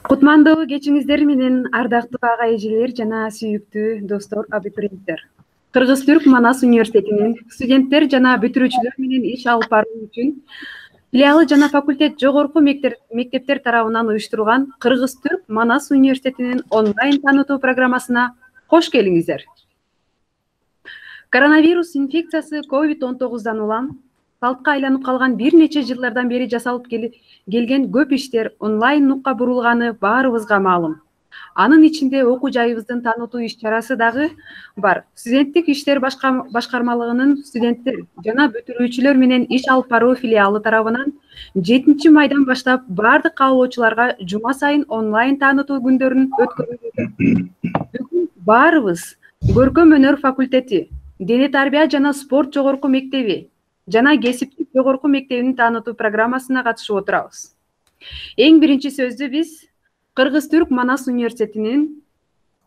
Кутмандуу кечиңиздер менен ардактуу ага эжелер жана сүйүктүү достор, абитуриенттер. Кыргыз-Түрк Манас университетинин студенттер жана бүтүрүүчүлөр менен иш алып баруу үчүн филиалы жана факультет жогорку мектептер тарабынан уюштурулган Кыргыз-Түрк Манас университетинин онлайн таанытуу программасына кош келиңиздер. Коронавирус инфекциясы COVID-19 улам салтка айланып калган бир нече жылдардан бери жасалып келген көп иштер онлайн нукка бурулганы баарыбызга маалым. Анын ичинде окуу жайыбыздын таанытуу иш-чарасы дагы бар. Студенттик иштер башкармалыгынын студенттер жана бүтүрүүчүлөр менен иш алып баруу филиалы тарабынан 7 майдан баштап бардык кабылуучуларга жума сайын онлайн таанытуу күндөрүн өткөрүүдө. Бүгүн баарыбыз көркөм өнөр факультети, дене тарбия жана спорт жогорку мектеби жана кесиптик жогорку мектебинин таанытуу программасына катышып отурабыз. Эң биринчи сөздү биз Кыргыз-Түрк Манас университетинин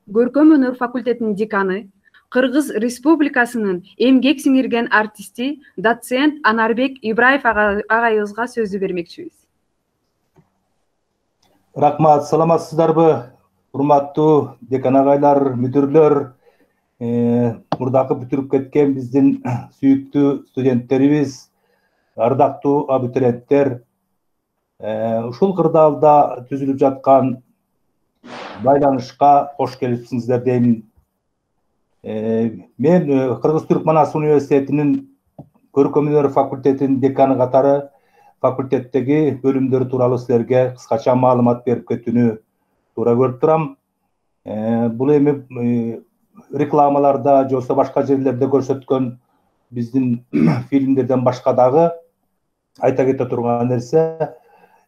көркөм өнөр факультетинин деканы, Кыргыз Республикасынын эмгек сиңирген артисти, доцент Анарбек Ибраев агайыбызга сөздү бермекчибиз. Рахмат, саламатсыздарбы? Урматтуу декан агайлар, мүдүрлөр, мурдакы бүтүрүп кеткен биздин сүйүктүү студенттерибиз, ардактуу абитуриенттер, ушул кырдаалда түзүлүп жаткан байланышка кош келипсиңиздер деймин. Мен Кыргыз-Түрк Манас университетинин көркөм өнөр факультетинин деканы катары факультеттеги бөлүмдөр тууралуу силерге кыскача маалымат берип кетүүнү туура көрүп турам. Бул эми рекламаларда же болбосо башка жерлерде көрсөткөн биздин фильмдерден башка дагы айта кете турган нерсе,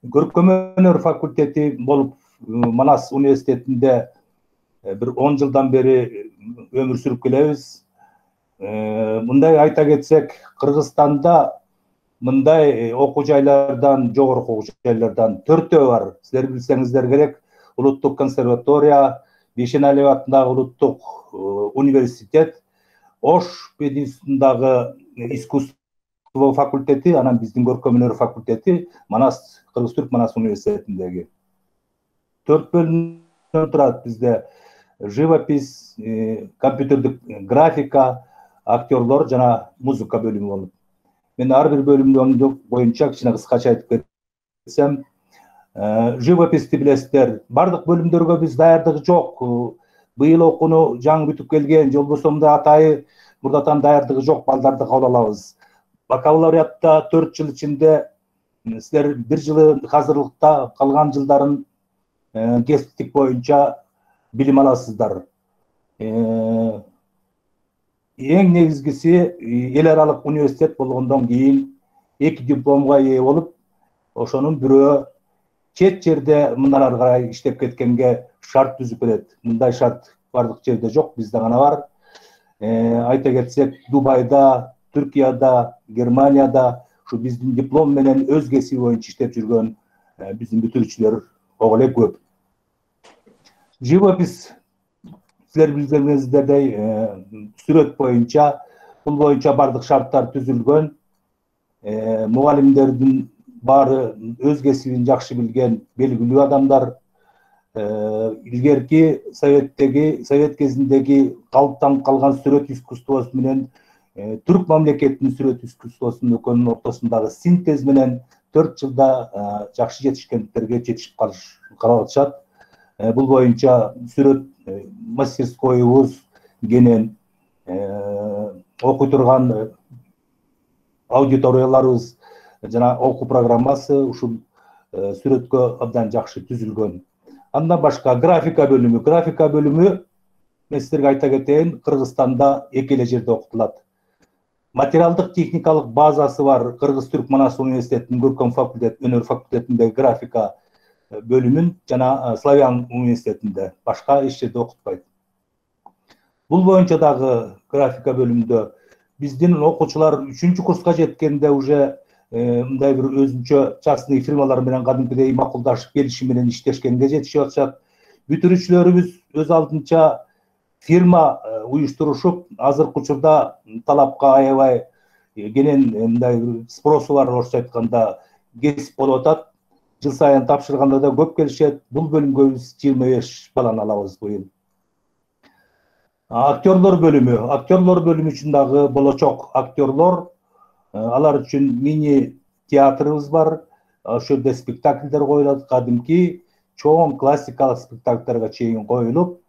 көркөм өнөр факультети болуп Манас университетинде бир 10 жылдан бери өмүр сүрүп келебиз. Мындай айта кетсек, Кыргызстанда мындай окуу жайлардан, жогорку окуу жайлардан 4 бар. Силер билсеңиздер керек, Улуттук консерватория, Бейшеналиев атындагы улуттук университет, Ош мединститутундагы искусство факультети, анан биздин көркөм өнөр факультети Манас, Кыргыз-Түрк Манас университетиндеги. 4 бөлүмдөн турат бизде: живопись, компьютердик графика, актерлор жана музыка бөлүмү болот. Мен ар бир бөлүм боюнча кичине кыскача айтып кетсем, живописти билесиздер. Бардык бөлүмдөргө биз даярдык жок. Быйыл окууну жаңы бүтүп келген, же болбосо мындай атайы мурдатан даярдыгы жок балдарды кабыл алабыз. Бакалавриатта 4 жыл ичинде силер 1 жылы казырлыкта, калган жылдарын кесиптик боюнча билим аласыздар. Эң негизгиси эл аралык университет болгондон кийин 2 дипломго ээ болуп, ошонун бирөө чет жерде мындан ары карай иштеп кеткенге шарт түзүп берет. Мындай шарт бардык жерде жок, бизде гана бар. Айта кетсек, Дубайда, Түркияда, Германияда ушу биздин диплом менен өз кесиби боюнча иштеп жүргөн биздин бүтүрүүчүлөр ого эле көп. Живопись, силер билгениңиздердей, сүрөт боюнча, бул боюнча бардык шарттар түзүлгөн. Мугалимдердин баары өз кесибин жакшы билген белгилүү адамдар. Илгерки совет кезиндеги калыптанып калган сүрөт искусствосу менен түрк мамлекетинин сүрөт искусствосунун экөөнүн ортосундагы синтез менен 4 жылда жакшы жетишкендиктерге жетишип калышат. Бул боюнча сүрөт мастерскойубуз кенен, окуй турган аудиторияларыбыз жана окуу программасы ушул сүрөткө абдан жакшы түзүлгөн. Андан башка графика бөлүмү мен силерге айта кетейин, Кыргызстанда 2 эле жерде окутулат. Материалдык техникалык базасы бар Кыргыз-Түрк Манас университетинин көркөм факультет, өнөр факультетиндеги графика бөлүмүн жана Славян университетинде, башка эч жерде окутпайт. Бул боюнча дагы графика бөлүмүндө биздин окуучулар 3-курска курска жеткенде уже мындай бир өзүнчө частный фирмалар менен кадимкидей макулдашып келишим менен иштешкенге жетишип атышат. Бүтүрүүчүлөрүбүз өз алдынча фирма уюштурушуп, азыркы учурда талапка аябай кенен мындай спросу бар, орусча айтканда кесип болуп атат. жыл сайын тапшырганда да көп келишет. Бул бөлүмгө биз 25 баланы алабыз быйыл. Актерлор бөлүмү үчүн дагы болочок актерлор, алар үчүн мини театрыбыз бар. Ошол жерде спектакльдер коюлат, кадимки чоң классикалык спектакльдарга чейин коюлуп,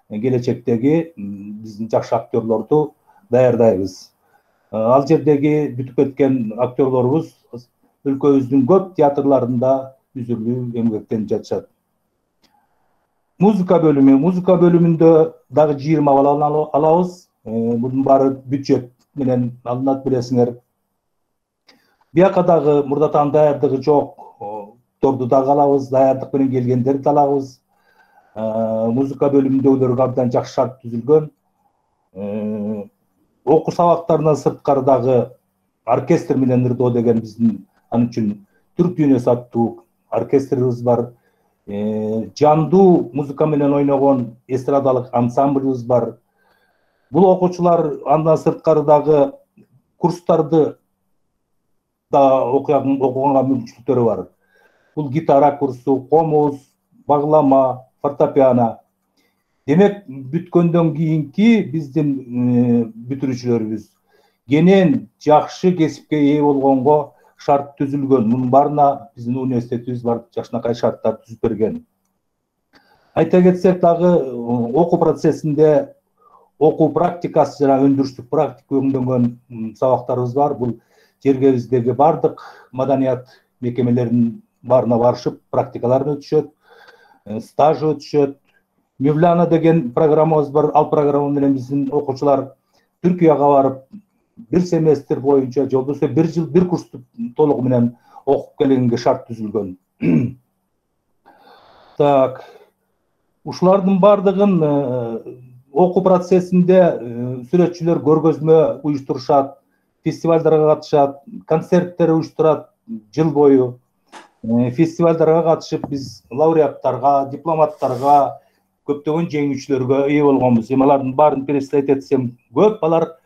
келечектеги биздин жакшы актерлорду даярдайбыз. Ал жердеги бүтүп кеткен актерлорубуз өлкөбүздүн көп театрларында үзүрлүү эмгектенип жатышат. Музыка бөлүмүндө дагы 20 баланы алабыз. Bunun баары бюджет менен алынат, билесиңер. Бияка дагы мурдатан даярдыгы жок торду дагы алабыз, даярдык менен келгендерди алабыз. Музыка бөлүмүндөгүлөргө абдан жакшы шарт түзүлгөн. Окуу сабактарынан сырткары дагы оркестр менен ырдоо деген биздин анын үчүн түрк дүйнөсү аттуу оркестрибиз бар. Жандуу музыка менен ойногон эстрадалык ансамбльбиз бар. Бул окуучулар андан сырткары дагы курстарды да окуганга мүмкүнчүлүктөрү бар. Бул гитара курсу, комуз, баглама, фортепиано. Демек, бүткөндөн кийинки биздин бүтүрүүчүлөрүбүз кенен жакшы кесипке ээ болгонго шарт түзүлгөн. Мунун баарына биздин университетибиз бар жакшынакай шарттар түзүп берген. Айта кетсек дагы окуу процессинде окуу практикасы жана өндүрүштүк практика өңдөнгөн сабактарыбыз бар. Бул жергебиздеги бардык маданият мекемелеринин баарына барышып практикаларын өтүшөт, стаж өтүшөт. Мевлана деген программабыз бар. Ал программа менен биздин окуучулар Түркияга барып, bir semestr boyunca, же болбосо bir жыл, bir курсту толугу менен окуп келгенге шарт түзүлгөн. Так, ушулардын бардыгын окуу процессинде сүрөтчүлөр көргөзмө уюштурушат, фестивалдарга катышат, концерттер уюштурат жыл бою. Фестивалдарга катышып биз лауреаттарга, дипломаттарга, көптөгөн жеңүүчүлөргө ээ болгонбуз. Алардын баарын перечислять этсем көп, алар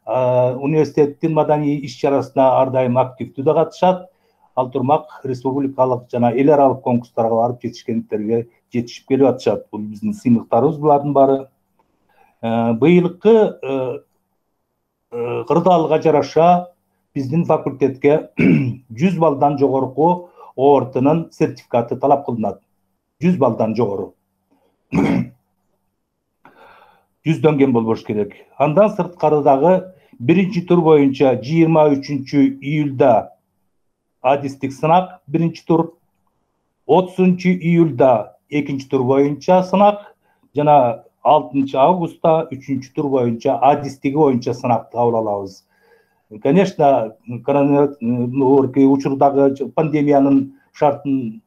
университеттин маданий иш-чарасына ар дайым активдүү да катышат. Ал турмак республикалык жана эл аралык конкурстарга барып жетишкендиктерге жетишип келип атышат. Бул биздин сыймыктарыбыз булардын баары. Быйылкы кырдаалга жараша биздин факультетке 100 балдан жогорку ООРТнын сертификаты талап кылынат. 100 балдан жогору. 100дөн кем болбош керек. Андан сырткары дагы биринчи тур боюнча 23 июлда адистик сынак биринчи тур, 30 июлда экинчи тур боюнча сынак жана 6 августта 3 тур боюнча адистиги боюнча сынакты кабыл алабыз. Конечно, учурдагы пандемиянын шартын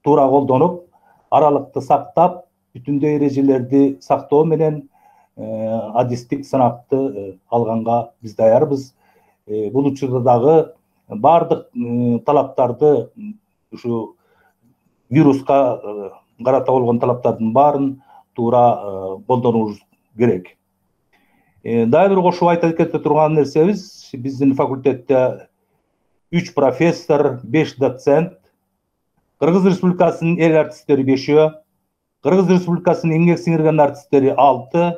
туура колдонуп, аралыкты сактап, бүтүндөй эрежелерди сактоо менен адистик сынакты алганга биз даярбыз. Бул учурда дагы бардык талаптарды, ушу вируска карата болгон талаптардын баарын туура колдонуубуз керек. Дагы бир кошуп айта кете турган нерсебиз, биздин факультетте 3 профессор, 5 доцент, Кыргыз Республикасынын эл артисттери 5, Кыргыз Республикасынын эмгек сиңирген артисттери 6,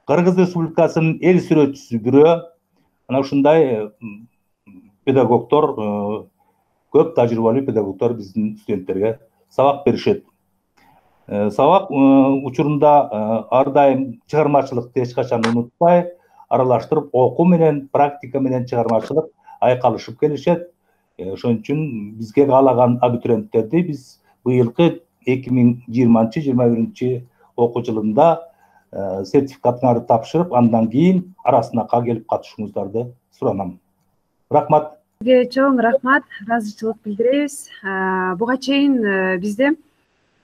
Кыргыз Республикасынын эл сүрөтчүсү 1. Ana ушундай педагогдор, көп тажрыйбалуу педагогдор биздин студенттерге сабак беришет. Сабак учурунда ар дайым чыгармачылыкты эч качан унутпай, аралаштырып окуу менен, практика менен чыгармачылык айкалышып келишет. Ошон үчүн бизге каалаган абитуриенттерди биз быйылкы 2020-21 окуу жылында сертификаттарды тапшырып, андан кийин арасынакка келип катышууңуздарды суранам. Рахмат. Сизге чоң рахмат, ыраазычылык билдиребиз. Буга чейин бизде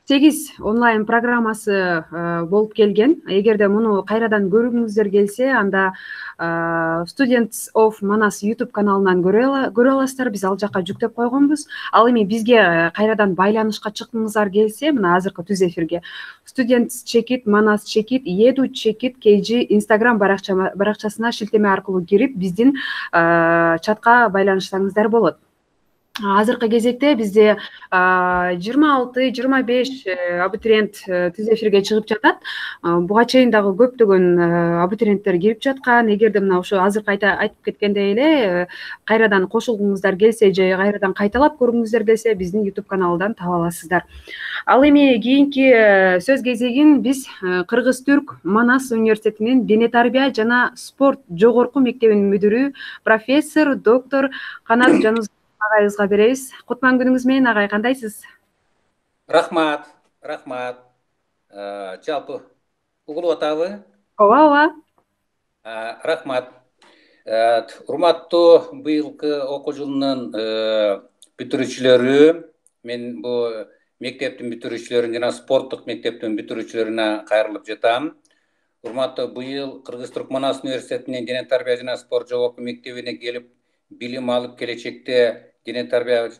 8 онлайн программасы болуп келген. Эгерде муну кайрадан көргүңүздөр келсе, анда Students of Manas YouTube каналынан көрө аласыздар. Биз ал жакка жүктөп койгонбуз. Ал эми бизге кайрадан байланышка чыккыңыздар келсе, мына азыркы түз эфирге Students check it, Manas check it, Edu check it, KG Instagram баракчасына шилтеме аркылуу кирип, биздин чатка байланышсаңыздар болот. Азыркы кезекте бизде 26-25 абитуриент түз эфирге чыгып жатат. Буга чейин дагы көптөгөн абитуриенттер кирип жаткан. Эгерде мына ошо азыркы айтып кеткендей эле кайрадан кошулгуңуздар келсе же кайрадан кайталап көргүңүздөр келсе биздин YouTube каналдан таба аласыздар. Ал эми кийинки сөз кезегин биз Кыргыз-Түрк Манас университетинин Дене тарбия жана спорт жогорку мектебинин мүдүрү профессор доктор Канат Жанузов агайыбызга беребиз. Кутман күнүңүз менен агай, кандайсыз? Рахмат. Жалпы угулуп атабы? Ооба. Рахмат. Урматтуу быйылкы окуу жылынын бүтүрүүчүлөрү, мен бу мектептин бүтүрүүчүлөрүн жана спорттук мектептин бүтүрүүчүлөрүнө кайрылып жатам. Урматтуу быйыл Кыргыз-Түрк Манас университетинин дене тарбия жана спорт жогорку мектебине келип билим алып келечекте дене тарбия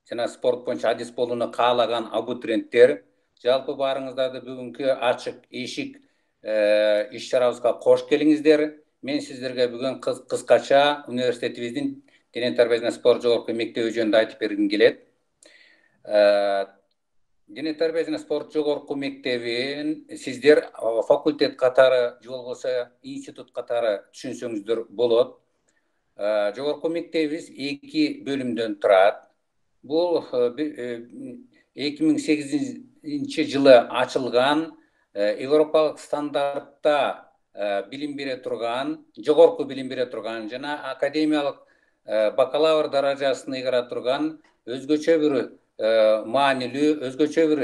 жана спорт боюнча адис болууну каалаган абитуриенттер, жалпы баарыңыздарды бүгүнкү ачык эшик иш чарабызга кош келиңиздер. Мен сиздерге бүгүн кыскача университетибиздин дене тарбия жана спорт жогорку мектеби жөнүндө айтып бергим келет. Дене тарбия жана спорт жогорку мектебин сиздер факультет катары же болбосо институт катары түшүнсөңүздөр болот. Жогорку мектебибиз 2 бөлүмдөн турат. Бул 2008 жылы ачылган Европалык стандартта билим бере турган, жогорку билим бере турган жана академиялык бакалавр даражасын ыйгара турган өзгөчө бир маанилүү, өзгөчө бир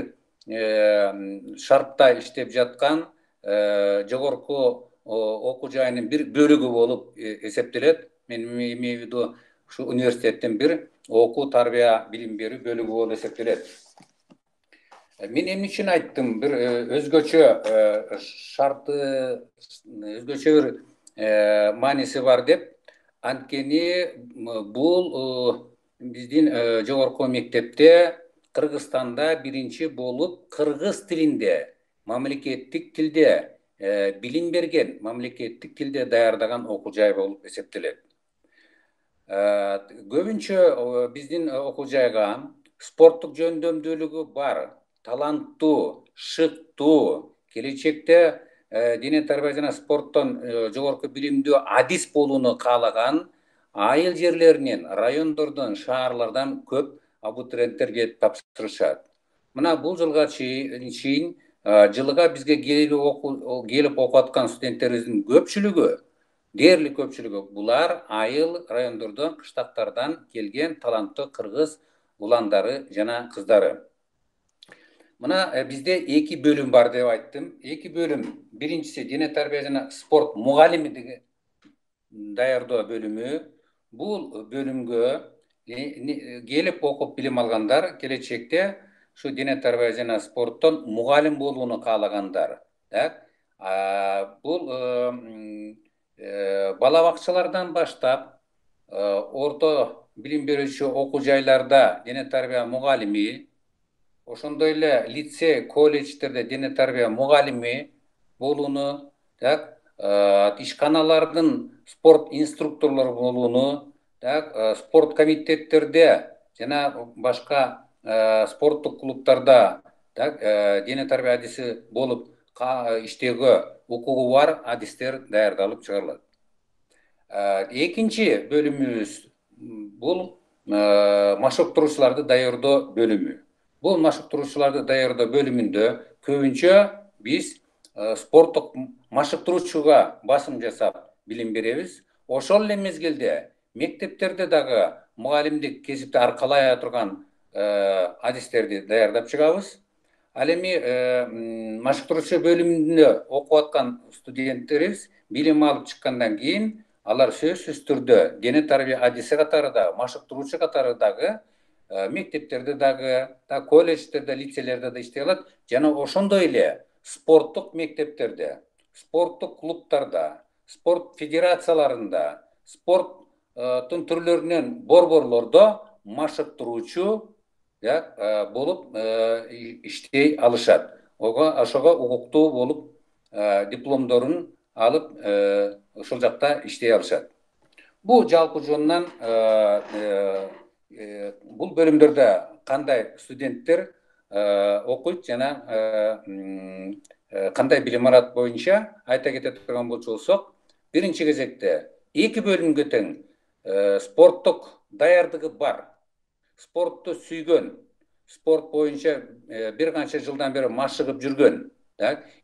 шартта иштеп жаткан жогорку окуу жайынын бир бөлүгү болуп эсептелет. Мен имею ушу университеттин бир окуу тарбия билим берүү бөлүгү болуп эсептелет. Мен эмне үчүн айттым, бир өзгөчө шарты, өзгөчө бир мааниси бар деп. Анткени бул биздин жогорку мектепте Кыргызстанда биринчи болуп кыргыз тилинде, мамлекеттик тилде билим берген, мамлекеттик тилде даярдаган окуу жай болуп эсептелет. Көбүнчө биздин окуу жайга спорттук жөндөмдүүлүгү бар, таланттуу, шыктуу, келечекте дене тарбия жана спорттон жогорку билимдүү адис болууну каалаган айыл жерлеринен, райондордон, шаарлардан көп абитуриенттер келип тапшырышат. Мына бул жылга чейин жылыга бизге келип окуп аткан студенттерибиздин көпчүлүгү, дээрлик көпчүлүгү булар айыл райондордон, кыштактардан келген таланттуу кыргыз уландары жана кыздары. Мына бизде 2 бөлүм бар деп айттым. 2 бөлүм. Биринчиси дене тарбия жана спорт мугалими даярдоо бөлүмү. Бул бөлүмгө келип окуп билим алгандар келечекте ушу дене тарбия жана спорттон мугалим болууну каалагандар. Бул бала бакчалардан баштап орто билим берүүчү окуу жайларда дене тарбия мугалими, ошондой эле лицей, колледждерде дене тарбия мугалими болууну, ишканалардын спорт инструкторлору болууну, спорт комитеттерде жана башка спорттук клубтарда дене тарбия адиси болуп иштөөгө укугу бар адистер даярдалып чыгарылат. Экинчи бөлүмүбүз бул машыктыруучуларды даярдоо бөлүмү. Бул машыктыруучуларды даярдоо бөлүмүндө көбүнчө биз спорттук машыктыруучуга басым жасап билим беребиз. Ошол эле мезгилде мектептерде дагы мугалимдик кесипти аркалай турган адистерди даярдап чыгабыз. Ал эми машыктыруучу бөлүмүндө окуп аткан студенттерибиз билим алып чыккандан кийин алар сөзсүз түрдө дене тарбия адиси катары да, машыктыруучу катары дагы мектептерде дагы, колледждерде, лицейлерде да иштей алат. Жана ошондой эле спорттук мектептерде, спорттук клубтарда, спорт федерацияларында, спорттун түрлөрүнөн борборлордо машыктыруучу болуп иштей алышат. Ошого укуктуу болуп дипломдорун алып ошол жакта иштей алышат. Бул жалпы жонунан бул бөлүмдөрдө кандай студенттер окуйт жана кандай билим алат боюнча айта кете турган болсок, биринчи кезекте эки бөлүмгө тең спорттук даярдыгы бар, спортту сүйгөн, спорт боюнча бир канча жылдан бери машыгып жүргөн,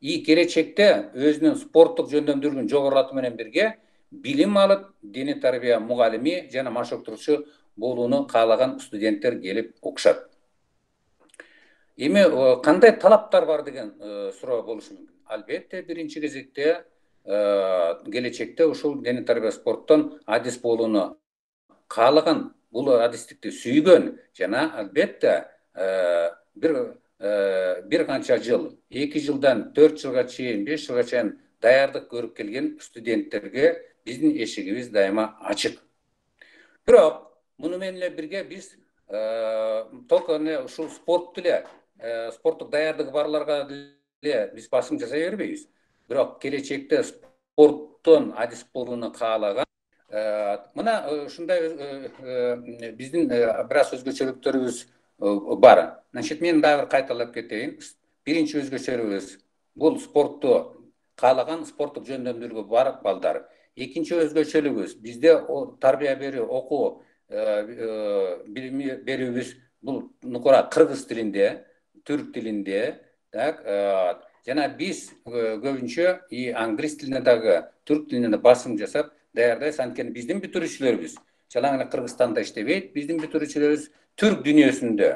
и келечекте өзүнүн спорттук жөндөмдүүлүгүн жогорулатуу менен бирге билим алып, дене тарбия мугалими жана машыктыруучу болууну каалаган студенттер келип окушат. Эми кандай талаптар бар деген суроо болушу мүмкүн. Албетте биринчи кезекте келечекте ушул дене тарбия спорттон адис болууну каалаган, бул адистикти сүйгөн жана албетте бир канча жыл, 2 жылдан 4 жылга чейин, 5 жылга чейин даярдык көрүп келген студенттерге биздин эшигибиз дайыма ачык. Бирок муну менен бирге биз только ушул спортту эле, спорттук даярдыгы барларга эле биз басым жасай бербейбиз. Бирок келечекте спорттон адис болууну каалаган мына ушундай биздин бир аз өзгөчөлүктөрүбүз бар. Значит, мен дагы кайталап кетейин. Биринчи өзгөчөлүгүбүз бул спортту каалаган спорттук жөндөмдүүлүгү бар балдар. Экинчи өзгөчөлүгүбүз бизде тарбия берүү, окуу билими берүүбүз бул нукура кыргыз тилинде, түрк тилинде, жана биз көбүнчө и англис тилине дагы, түрк тилине басым жасап даярдайбыз. Анткени биздин бүтүрүүчүлөрүбүз жалаң эле Кыргызстанда иштебейт, биздин бүтүрүүчүлөрүбүз түрк дүйнөсүндө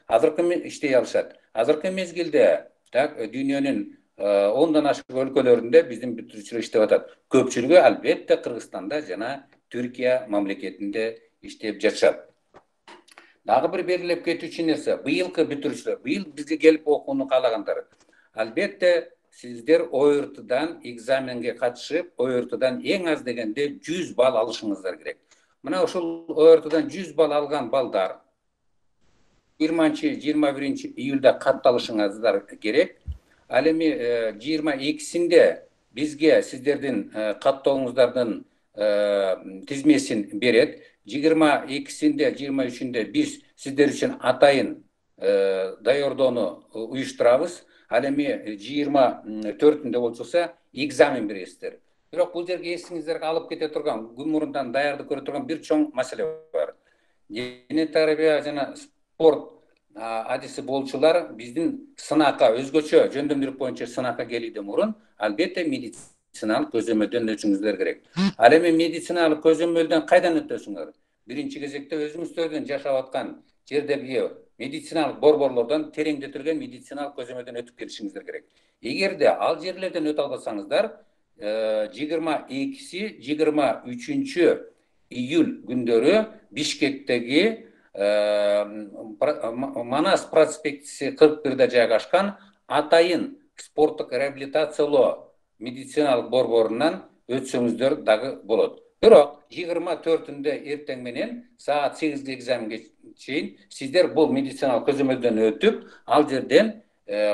азыркы иштей алышат. Азыркы мезгилде дүйнөнүн 10дан ашык өлкөлөрүндө биздин бүтүрүүчүлөр иштеп атат. Көпчүлүгү албетте Кыргызстанда жана Түркия мамлекетинде иштеп жатышат. Дагы бир белгилеп кетүүчү нерсе, быйылкы бүтүрүүчүлөр, быйыл бизге келип окууну каалагандар. Албетте сиздер ОРТдан экзаменге катышып, ОРТдан эң аз дегенде 100 балл алышыңыздар керек. Мына ушул ОРТдан 100 балл алган балдар 20-21 июлда катталышыңыздар керек. Ал эми 22-синде бизге сиздердин каттооңуздардын тизмесин берет. 22-синде, 23-нде биз сиздер үчүн атайын даярдоону уюштурабыз. Ал эми 24-нде болсо экзамен бересиздер. Бирок бул жерге эсиңиздерге алып кете турган, күн мурундан даярдык көрө турган бир чоң маселе бар. Дене тарбия жана спорт адиси болчулар биздин сынакка, өзгөчө жөндөмдүүлүк боюнча сынакка келүүдөн мурун албетте медициналык көзөмөлдөн өтүшүңүздөр керек. Ал эми медициналык көзөмөлдөн кайдан өтөсүңөр? Биринчи кезекте өзүңүздөрдүн жашап аткан жердеги медициналык борборлордон тереңдетилген медициналык көзөмөлдөн өтүп келишиңиздер керек. Эгерде ал жерлерден өтө албасаңыздар, 22-си, 23 июль күндөрү Бишкектеги Манас проспектиси 41-де жайгашкан атайын спорттук реабилитациялоо медициналык борборунан өтсөңүздөр дагы болот. Бирок 24-нде эртең менен саат 8-ге экзаменге чейин сиздер бул медициналык көзөмөлдөн өтүп, ал жерден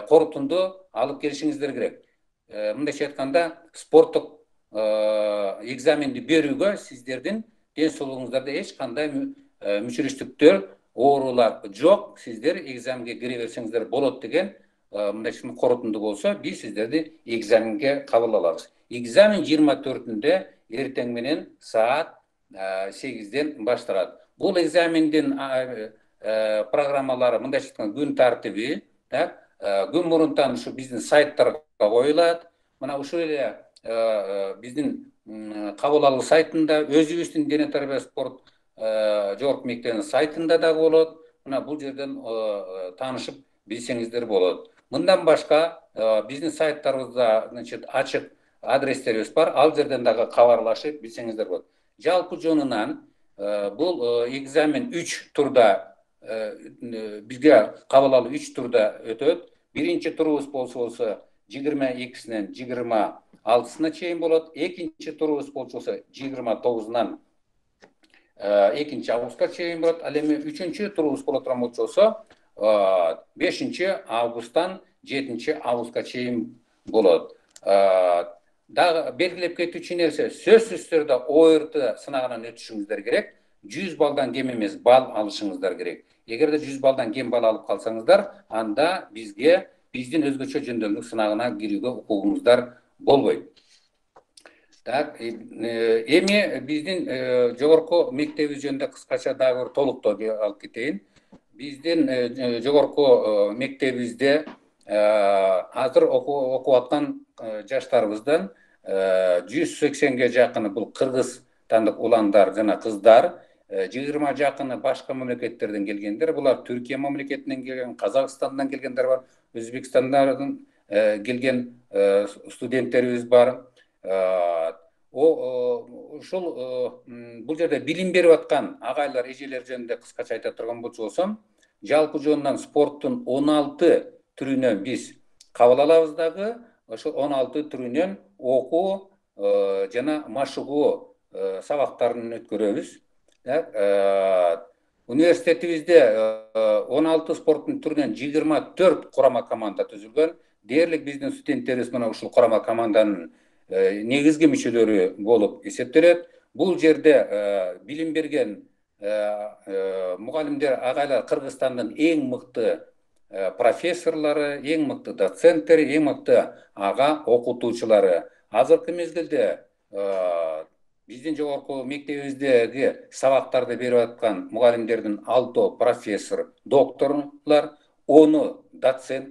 корутунду алып келишиңиздер керек. Мындайча айтканда, спорттук экзаменди берүүгө сиздердин ден соолугуңуздарда эч кандай мүчүрүштүктөр, оорулар жок. Сиздер экзаменге кире берсеңиздер болот деген мындайча корутунду болсо, биз сиздерди экзаменге кабыл алабыз. Экзамен 24-нде эртең менен саат 8-ден башталат. Бул экзамендин программалары мындайча айтканда күн тартиби, күн мурунтан ушу биздин сайттарга коюлат. Мына ушул эле биздин кабыл алуу сайтында, өзүбүздүн дене тарбия спорт жогорку мектебинин сайтында дагы болот. Мына бул жерден таанышып билсеңиздер болот. Мындан башка биздин сайттарыбызда, значит, ачык адрестерибиз бар. Ал жерден дагы кабарлашып билсеңиздер болот. Жалпы жонунан бул экзамен 3 турда бизге кабыл алуу 3 турда өтөт. Биринчи турубуз болсо 22-синен 26-сына чейин болот. Экинчи турубуз болсо 29-нан 2 августка чейин болот. Ал эми 3-чү турубуз боло турган болсо 5 августтан 7 августка чейин болот. Дагы белгилеп кетүүчү нерсе, сөзсүз түрдө ОРТ сынагынан өтүшүңүздөр керек. 100 балдан кем емес бал алышыңыздар керек. Егер де 100 балдан кем бал алып қалсаңыздар, анда биздин өзгөчө жөндөмдүк сынагына кирүүгө укугуңуздар болбойт. Так, эми биздин жогорку мектебибиз жөнүндө кыскача дагы бир толуктоо алып кетейин. Биздин жогорку мектебибизде азыр окуп аткан жаштарыбыздан 180ге жакыны бул кыргызстандык уландар жана кыздар, 20 жакыны башка мамлекеттерден келгендер. Булар Түркия мамлекетинен келген, Казакстандан келгендер бар, Өзбекстандан келген студенттерибиз бар. Ушул бул жерде билим берип аткан агайлар, эжелер жөнүндө кыскача айта турган болсом, жалпы жонунан спорттун 16 түрүнөн биз кабыл алабыз дагы, ошол 16 түрүнөн окуу жана машыгуу сабактарын өткөрөбүз. Университетибизде 16 спорттун түрүнөн 24 курама команда түзүлгөн. Дээрлик биздин студенттерибиз мына ушул курама команданын негизги мүчөлөрү болуп эсептелет. Бул жерде билим берген мугалимдер агайлар Кыргызстандын эң мыкты профессорлору, эң мыкты доценттери, эң мыкты ага окутуучулары. Азыркы мезгилде биздин жогорку мектебибиздеги сабактарды берип аткан мугалимдердин 6 профессор, докторлор, 10 доцент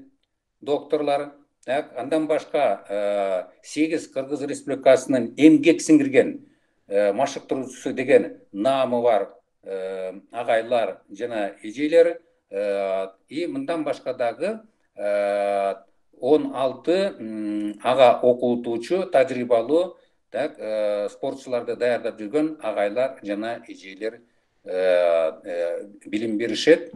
докторлор. Андан башка 8 Кыргыз Республикасынын эмгек сиңирген машыктыруучусу деген наамы бар агайлар жана эжелер. И мындан башка дагы 16 ага окутуучу, тажрыйбалуу спортчуларды даярдап жүргөн агайлар жана эжелер билим беришет.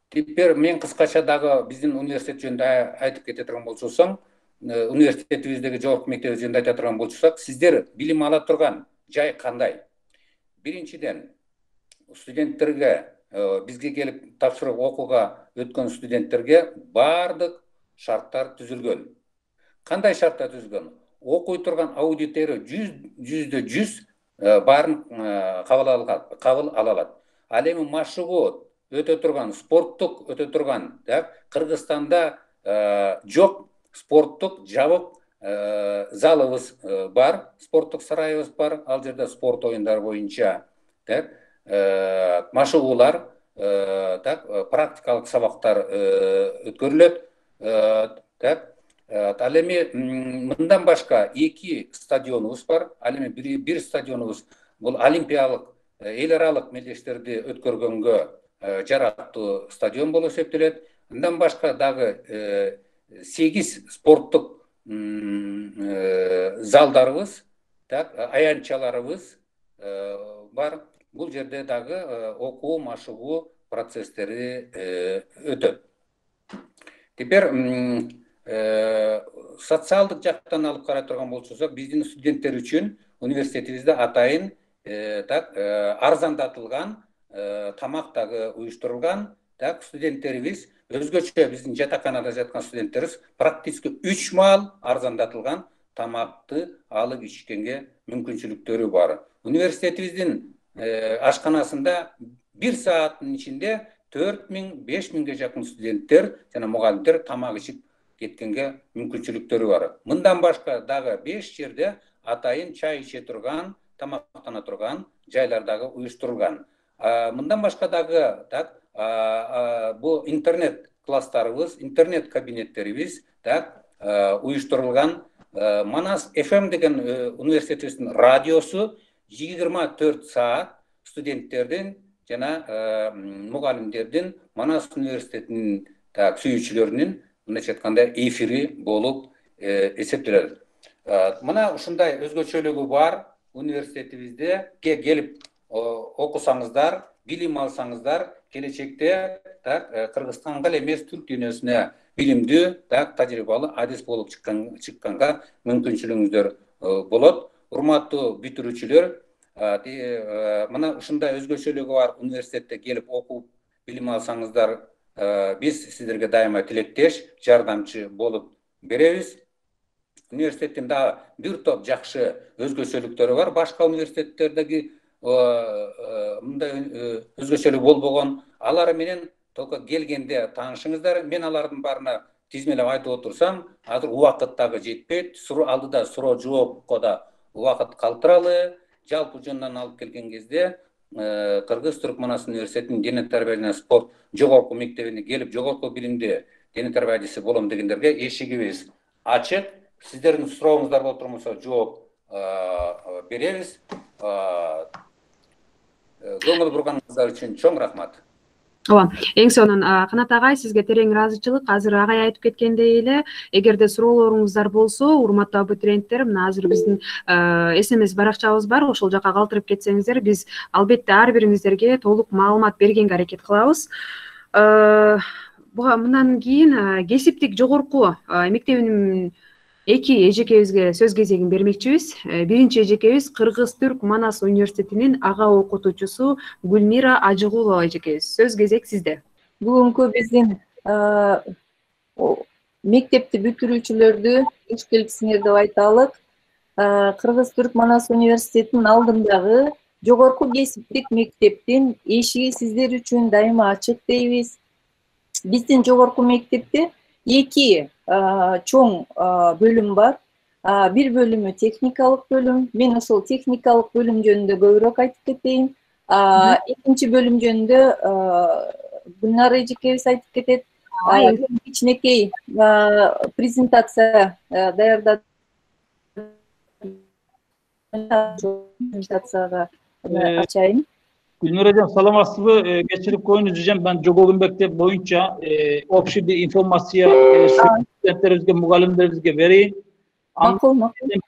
Теперь мен кыскача дагы биздин университет жөнүндө айтып кете турган болсом, университетибиздеги жогорку мектебибиз жөнүндө айта турган болсок, сиздер билим ала турган жай кандай? Биринчиден, студенттерге, бизге келип тапшырып окууга өткөн студенттерге бардык шарттар түзүлгөн. Кандай шарттар түзүлгөн? Окуй турган аудитория 100% баарын кабыл ала алат. Ал эми машыгуу өтө турган, спорттук өтө турган, Кыргызстанда жок спорттук жабык залыбыз бар, спорттук сарайыбыз бар. Ал жерде спорт оюндары боюнча машыгуулар, практикалык сабактар өткөрүлөт. Ал эми мындан башка 2 стадионубуз бар. Ал эми бир стадионубуз бул олимпиялык, эл аралык мелдештерди өткөргөнгө жараттуу стадион болуп эсептелет. Мындан башка дагы 8 спорттук залдарыбыз, аянтчаларыбыз бар. Бул жерде дагы окуу, машыгуу процесстери өтөт. Теперь социалдык жактан алып карай турган болсок, биздин студенттер үчүн университетибизде атайын арзандатылган тамак дагы уюштурулган. Студенттерибиз өзгөчө биздин жатаканада жаткан студенттерибиз практически 3 маал арзандатылган тамакты алып ичкенге мүмкүнчүлүктөрү бар. Университетибиздин ашканасында 1 сааттын ичинде 4000–5000ге жакын студенттер жана мугалимдер тамак ичип кеткенге мүмкүнчүлүктөрү бар. Мындан башка дагы 5 жерде атайын чай иче турган, тамактана турган жайлар дагы уюштурулган. Мындан башка дагы бул интернет класстарыбыз, интернет кабинеттерибиз уюштурулган. Манас FM деген университетибиздин радиосу 24 саат студенттердин жана мугалимдердин Манас университетинин сүйүүчүлөрүнүн мындайча айтканда эфири болуп эсептелет. Мына ушундай өзгөчөлүгү бар университетибизде келип окусаңыздар, билим алсаңыздар, келечекте Кыргызстанга эмес Түрк дүйнөсүнө билимдүү, тажрыйбалуу адис болуп чыкканга мүмкүнчүлүгүңүздөр болот. Урматтуу бүтүрүүчүлөр, мына ушундай өзгөчөлүгү бар университетте келип окуп билим алсаңыздар, биз сиздерге дайыма тилектеш, жардамчы болуп беребиз. Университеттин дагы бир топ жакшы өзгөчөлүктөрү бар. Башка университеттердеги мындай өзгөчөлүк болбогон, алар менен только келгенде таанышыңыздар. Мен алардын баарына тизмелеп айтып отурсам, азыр убакыт дагы жетпейт. Алдыда суроо жоопко да убакыт калтыралы. Жалпы жөнүнөн алып келген кезде Кыргыз Түркманстан университетинин дене тарбия жана спорт жогорку мектебине келип, жогорку билимди дене тарбиячысы болом дегендерге эшигибиз ачык. Сиздердин сурооңуздар болуп турмаса жооп беребиз. Көңүл бурганыңыздар үчүн чоң рахмат. Ооба, эң сонун Канат агай, сизге терең ыраазычылык. Азыр агай айтып кеткендей эле, эгерде суроолоруңуздар болсо, урматтуу абитуриенттер, мына азыр биздин SMS баракчабыз бар, ошол жака калтырып кетсеңиздер, биз албетте ар бириңиздерге толук маалымат бергенге аракет кылабыз. Мындан кийин кесиптик жогорку мектебинин эки эжекебизге сөз кезегин бермекчибиз. Биринчи эжекебиз Кыргыз-Түрк Манас университетинин ага окутуучусу Гүлмира Ажыгулова эжекебиз. Сөз кезек сизде. Бүгүнкү биздин мектепти бүтүрүүчүлөрдү иш келипсиңер деп айталык. Кыргыз-Түрк Манас университетинин алдындагы жогорку кесиптик мектептин эшиги сиздер үчүн дайыма ачык дейбиз. Биздин жогорку мектепте эки чоң бөлүм бар. Бир бөлүмү техникалык бөлүм. Мен ошол техникалык бөлүм жөнүндө көбүрөөк айтып кетейин. Экинчи бөлүм жөнүндө Гүлнара эжекебиз айтып кетет. Кичинекей презентация даярдадым. Презентацияга ачайын. Gülnur Hocam salamsızlığı geçirip koyunuzcam ben Jogorku Mektep boyunca общий bir informasiya studentlerimizge, mugallimlerimizge vereyim.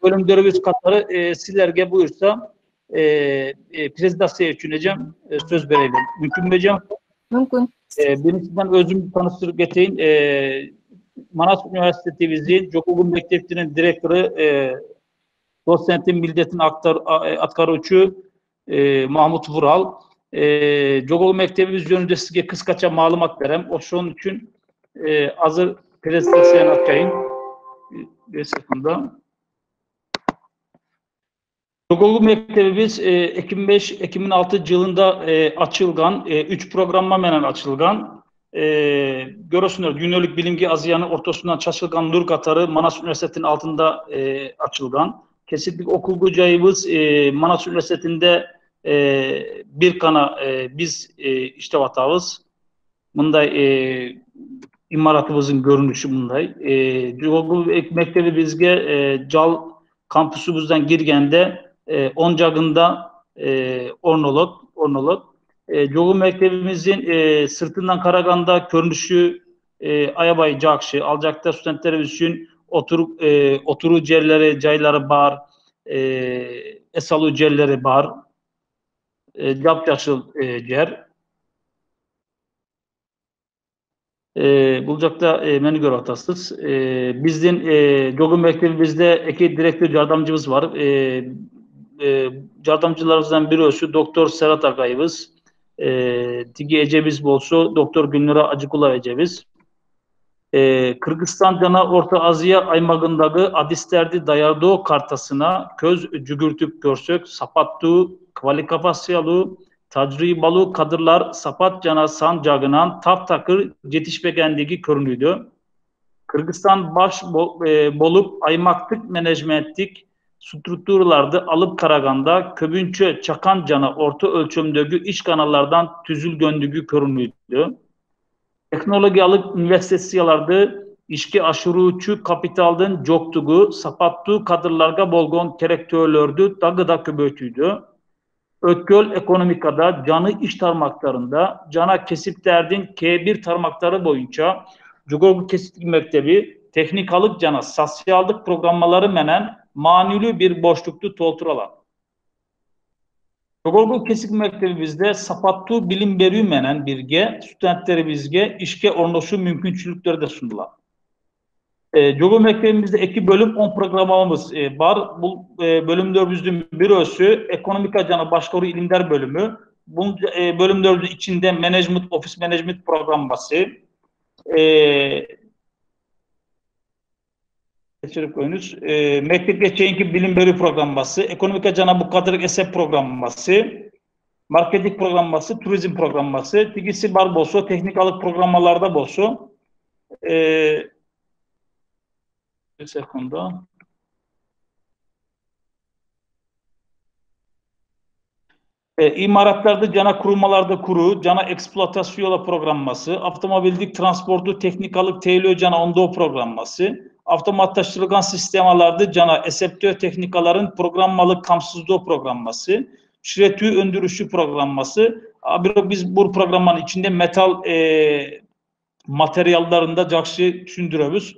Bölümlerimiz katları sizlerge buyursa prezentasiya üçüneceğim söz vereyim. Mümkün mü hocam? Mümkün. Birinciden özümü tanıştırıp geçeyim. Manas Üniversitetimizin Jogorku Mektebi'nin direktörü dosentin milletin atkarıcı Mahmut Vural. Jogorku Mektebimiz yönünde sizge kıskaça malumat verem. O şunun için hazır prezentasyonu açayım. Bir sekunda. Jogorku Mektebimiz 2005-2006 yılında açılgan, 3 programma menen açılgan. Görüyorsunuz günlük bilimgi Aziyan'ın ortasından çaşılgan Nur Katarı Manas Üniversitesi'nin altında açılgan. Kesinlikle okul gücayımız Manas Üniversitesi'nde bir kana biz işte vatavız. Bunday imaratımızın görünüşü bunday. Jogorku Mektebi bizge Jal kampüsümüzden girgende 10 jagında ornolot. Jogorku Mektebimizin sırtından karaganda görünüşü ayabay jakşı. Aljakta studentlerimiz için oturu yerleri, jayları bar, esalu yerleri bar, yapjaşıl yer. Bulacakta beni gör atasız. Bizden Jogorku Mektebimizde iki direktör yardımcımız var. Yardımcılarımızdan birisi Doktor Serhat Agayımız. Tigi ecemiz bolsu Doktor Gülnura Acıkulova ecemiz. Kırgızstan jana Orta Aziya aymagındagı adislerdi dayardığı kartasına köz cügürtüp görsök sapattu, kvalifikasyonu, tecrübalı kadırlar sapat jana san jagınan tap takır yetişmegендigi körünüydü. Kırgızstan baş bolup aymaktık menejmenttik strukturlarda alıp karaganda köbünçö çakan jana orta ölçömdögü iş kanallardan tüzülgöndügü körünüydü. Teknologiyalık investisiyalarda işki aşırıçı kapitaldın joktugu, sapattu kadırlarga bolgon kerektörlördü, dagı da köbötüydü. Ötköl ekonomikada canı iş tarmaklarında, cana kesipterdin K1 tarmakları boyunca Jogorku Kesiplik Mektebi teknikalık cana sosyallık programmaları menen manülü bir boşluktu tolturalar. Jogorku Kesiplik Mektebimizde sapattu bilim berүү menen birge studentlerimizge işke ornoşu mümkünçülükleri de sundular. Jogorku Mektebimizde 2 bölüm 10 programımız var. Bu bölümlerimizin birisi ekonomika jana başkaru ilimler bölümü. Bu bölümlerimizin içinde management, office management programması, geçirip koyunuz. Mektep geçeyinki bilim berүү programması, ekonomika jana bu kadırlık esep programması, marketing programması, turizm programması, tigisi bar bolsa, teknikalık programmalarda bolsa. Bir sekunda. İmaratlarda cana kurulmalarda kuru, cana eksploatasyonu programması, avtomobildik transportu teknikalık teylö cana ondo programması, avtomatlaştırılgan sistemalarda cana eseptö teknikaların programmalık kamsızlığı programması, şiretü öndürüşü programması. Biz bu programın içinde metal materyallarında jakşı düşündürüyoruz.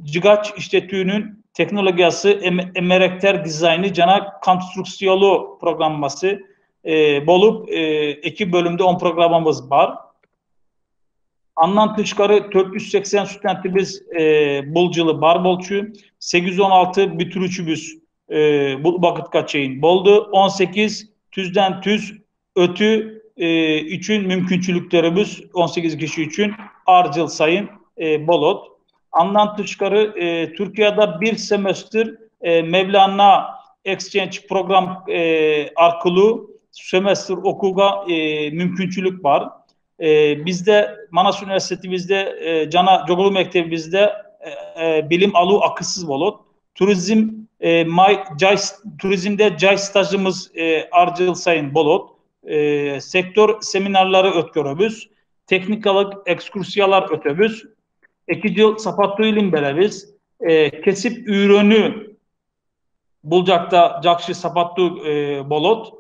Cigaç işletüğünün teknolojisi emerekter dizaynı cana konstrüksiyonu programması bolup iki bölümde 10 programımız var. Andan tışkarı 480 studentimiz bulcılı bar bolçu, 816 bitirüçümüz bu vakit kaçayın boldu, 18 tüzden tüz ötü üçün mümkünçülüklerimiz 18 kişi için arcıl sayın bolot. Andan tışkarı Türkiye'de bir semestr Mevlana Exchange program arkalı semestr okuga mümkünçülük var. Bizde Manas Üniversitetimizde cana Jogolu Mektebimizde bilim alu akılsız bolot. Turizmde cay stajımız arcıl sayın bolot. Sektör seminarları ötköröbüz. Teknikalık ekskursiyalar ötöbüz. 2 yıl sapatlı ilim belebiz. Kesip ürünü bulacakta jakşı sapatlı bolot.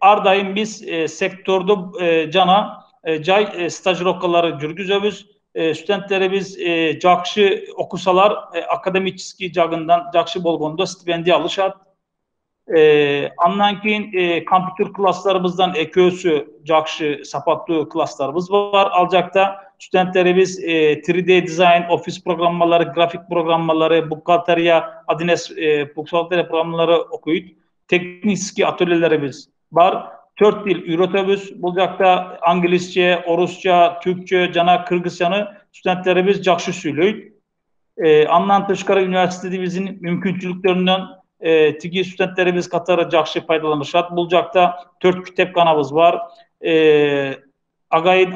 Ardayım biz sektörde cana cay stajrokaları jürgüzöbüz. Studentlerimiz jakşı okusalar akademik jagından jakşı bolgonda stipendiya alışat. Andan keyin kompüter klaslarımızdan ekösü jakşı sapatlı klaslarımız var. Alacakta studentlerimiz 3D design, ofis programmaları, grafik programmaları, buhalteriya, adines buhalteriya programmaları okuyup tekniski atölyelerimiz var. 4 dil üretemiz. Bulacakta İngilizce, Orusça, Türkçe, cana Kırgızcanı studentlerimiz jakşı söylüyor. Andan tışkarı üniversitemizin mümkünçülüklerinden tigi studentlerimiz katarı jakşı faydalanışat. Bulacakta 4 kitapxanamız var. Agayın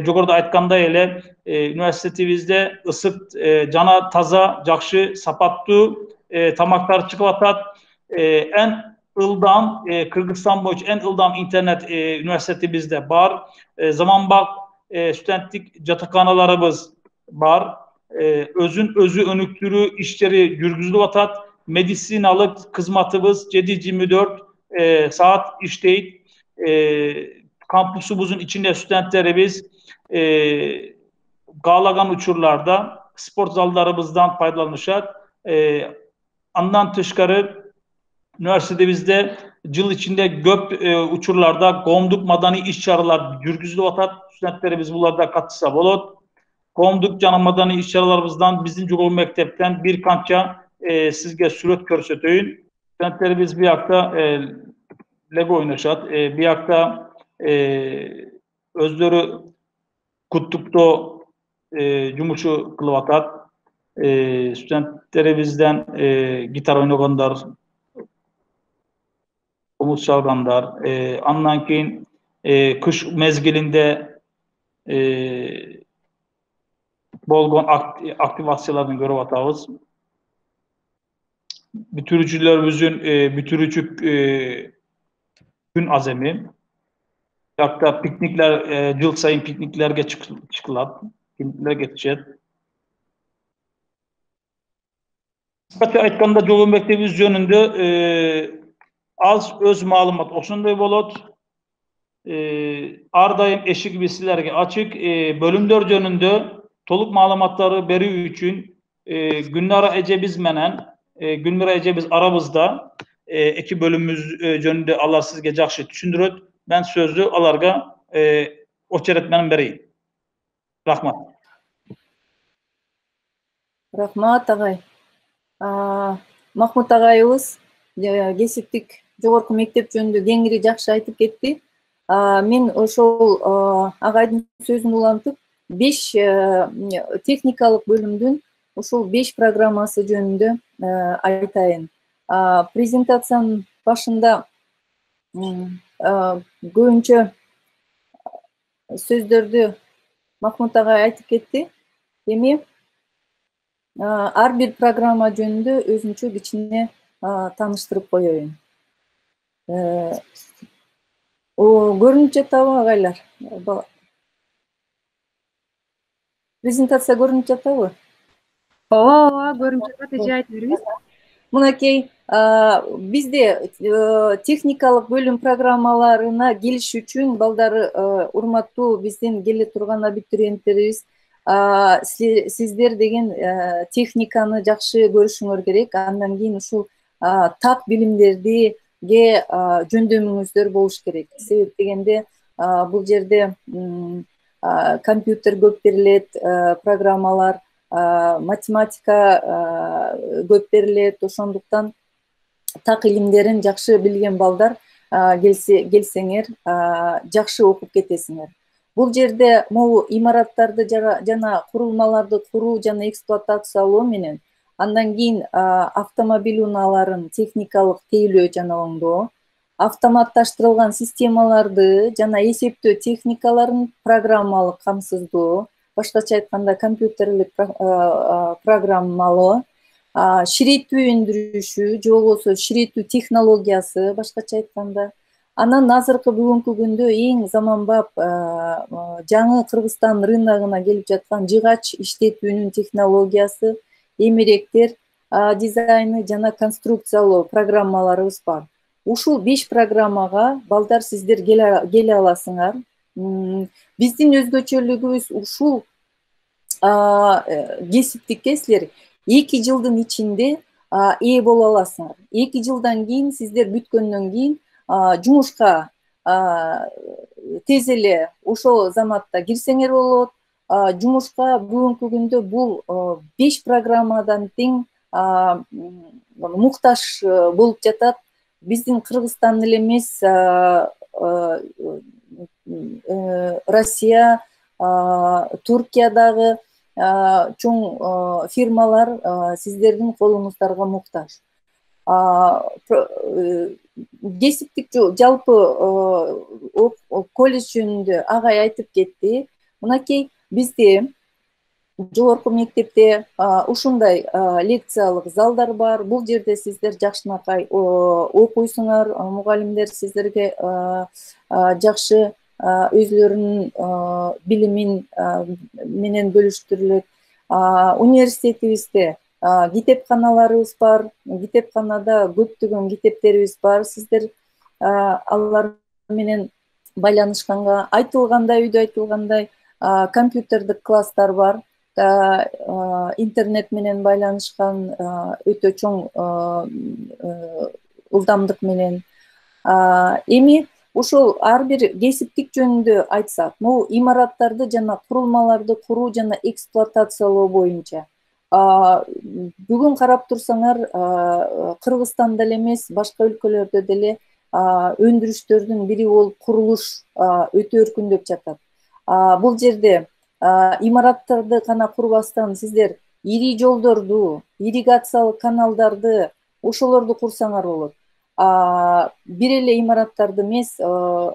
jogorda aytkanda ele üniversitemizde ısık cana taza jakşı sapatlı tamaklar çıkıp atat. En ıldan Kırgızistan boyunca en ıldan internet üniversitemizde var. Zaman bak studentlik catakanalarımız var. Özü önüktürü işleri yürgüzülü atat. Medisinalık kızmatımız 7-24 saat işleyip kampüsümüzün içinde studentlerimiz Galagan uçurlarda spor zallarımızdan faydalanışat. Andan tışkarı üniversitemizde yıl içinde göp uçurlarda gomduk madani iş çağrılar yürgüzülü atat. Studentlerimiz bunlarda katısa bolot. Gomduk cana madani iş çağrılarımızdan bizim Jogolu Mektepten bir kança sizge süret körsötöyün. Studentlerimiz bir hakta Lego oynaşat, bir hakta özleri kutlukta cumuşu kılıvatat. Studentlerimizden gitar oynaganlar, umut çalganlar, andan keyin kış mezgilinde bolgon aktivasiyalarını görüp atağız. Bütürücülerimizin bütürücük gün azemi. Hatta piknikler, yıl sayın pikniklerge çıkılat. Piknikler geçecek. Kısaca aytkanda Jogolu Mektebimiz yönünde az öz malumat osunday bolot. Ardayım eşik bisilerge açık. Bölümler yönünde toluk malumatları beri üçün Günlara Ecebiz menen Günlara Ecebiz aramızda iki bölümümüz yönünde Allah sizge jakşı düşündüröt. Ben sözlü alarga o çeretmenin bereyim. Rahmat. Rahmat agay. Mahmut agayыбыз кесиптик жогорку мектеп жөнүндө кеңири жакшы айтып кетти. Мен ошол агайдын сөзүн улантып 5 техникалык бөлүмдүн ушул 5 программасы жөнүндө айтайын. Презентациянын башында көбүнчө сөздөрдү Махмут агай айтып кетти. Эми ар бир программа жөнүндө өзүнчө кичине тааныштырып коеюн. Көрүнүп жатабы агайлар? Презентация көрүнүп жатабы? Ооба, көрүнүп жатат, эже айтып бериңиз. Мынакей бизде техникалык бөлүм программаларына келиш үчүн балдары, урматтуу биздин келе турган абитуриенттерибиз, сиздер деген техниканы жакшы көрүшүңөр керек. Андан кийин ушул так билимдерди жөндөмүңүздөр болуш керек. Себеп дегенде бул жерде компьютер көп берилет, программалар, математика көп берилет. Ошондуктан так илимдерин жакшы билген балдар келсеңер жакшы окуп кетесиңер. Бул жерде могу имараттарды жана курулмаларды куруу жана эксплуатациялоо менен, андан кийин автомобиль унааларын техникалык тейлөө жана оңдоо, автоматташтырылган системаларды жана эсептөө техникаларын программалык камсыздоо, башкача айтканда компьютерлик программалоо, ширетүү өндүрүшү же болбосо ширетүү технологиясы, башкача айтканда. Анан азыркы бүгүнкү күндө эң заманбап жаңы Кыргызстан рыногуна келип жаткан жыгач иштетүүнүн технологиясы, эмеректер дизайны жана конструкциялоо программаларыбыз бар. Ушул 5 программага балдар сиздер келе аласыңар. Биздин өзгөчөлүгүбүз ушул кесиптикке силер 2 жылдын ичинде ээ боло аласыңар. 2 жылдан кийин сиздер бүткөндөн кийин жумушка тез эле ошол заматта кирсеңер болот. Жумушка бүгүнкү күндө бул 5 программадан тең муктаж болуп жатат. Биздин Кыргызстан эле эмес, Россия, Туркиядагы чоң фирмалар сиздердин колуңуздарга муктаж. Кесиптик жалпы колледж жөнүндө агай айтып кетти. Мынакей бизде жогорку мектепте ушундай лекциялык залдар бар. Бул жерде сиздер жакшынакай окуйсуңар, мугалимдер сиздерге жакшы өзлөрүнүн билимин менен бөлүштүрүлөт. Университетибизде китепканаларыбыз бар. Китепканада көптөгөн китептерибиз бар. Сиздер алар менен байланышканга, үйдө айтылгандай, компьютердик класстар бар. Интернет менен байланышкан өтө чоң ылдамдык менен. Эми ушул ар бир кесиптик жөнүндө айтсак, могу имараттарды жана курулмаларды куруу жана эксплуатациялоо боюнча бүгүн карап турсаңар, Кыргызстанда эле эмес, башка өлкөлөрдө деле өндүрүштөрдүн бири болуп курулуш өтө өркүндөп жатат. Бул жерде имараттарды гана курбастан сиздер ири жолдорду, ирригациялык каналдарды, ошолорду курсаңар болот. Бир эле имараттарды эмес,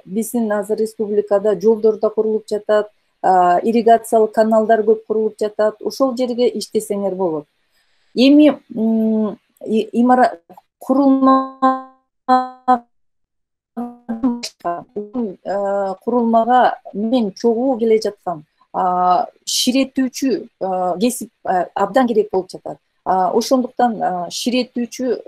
биздин азыр республикада жолдор да курулуп жатат, ирригациялык каналдар көп курулуп жатат. Ошол жерге иштесеңер болот. Эми курулмага мен чогуу келе жаткан ширетүүчү кесип абдан керек болуп жатат. Ошондуктан ширетүүчү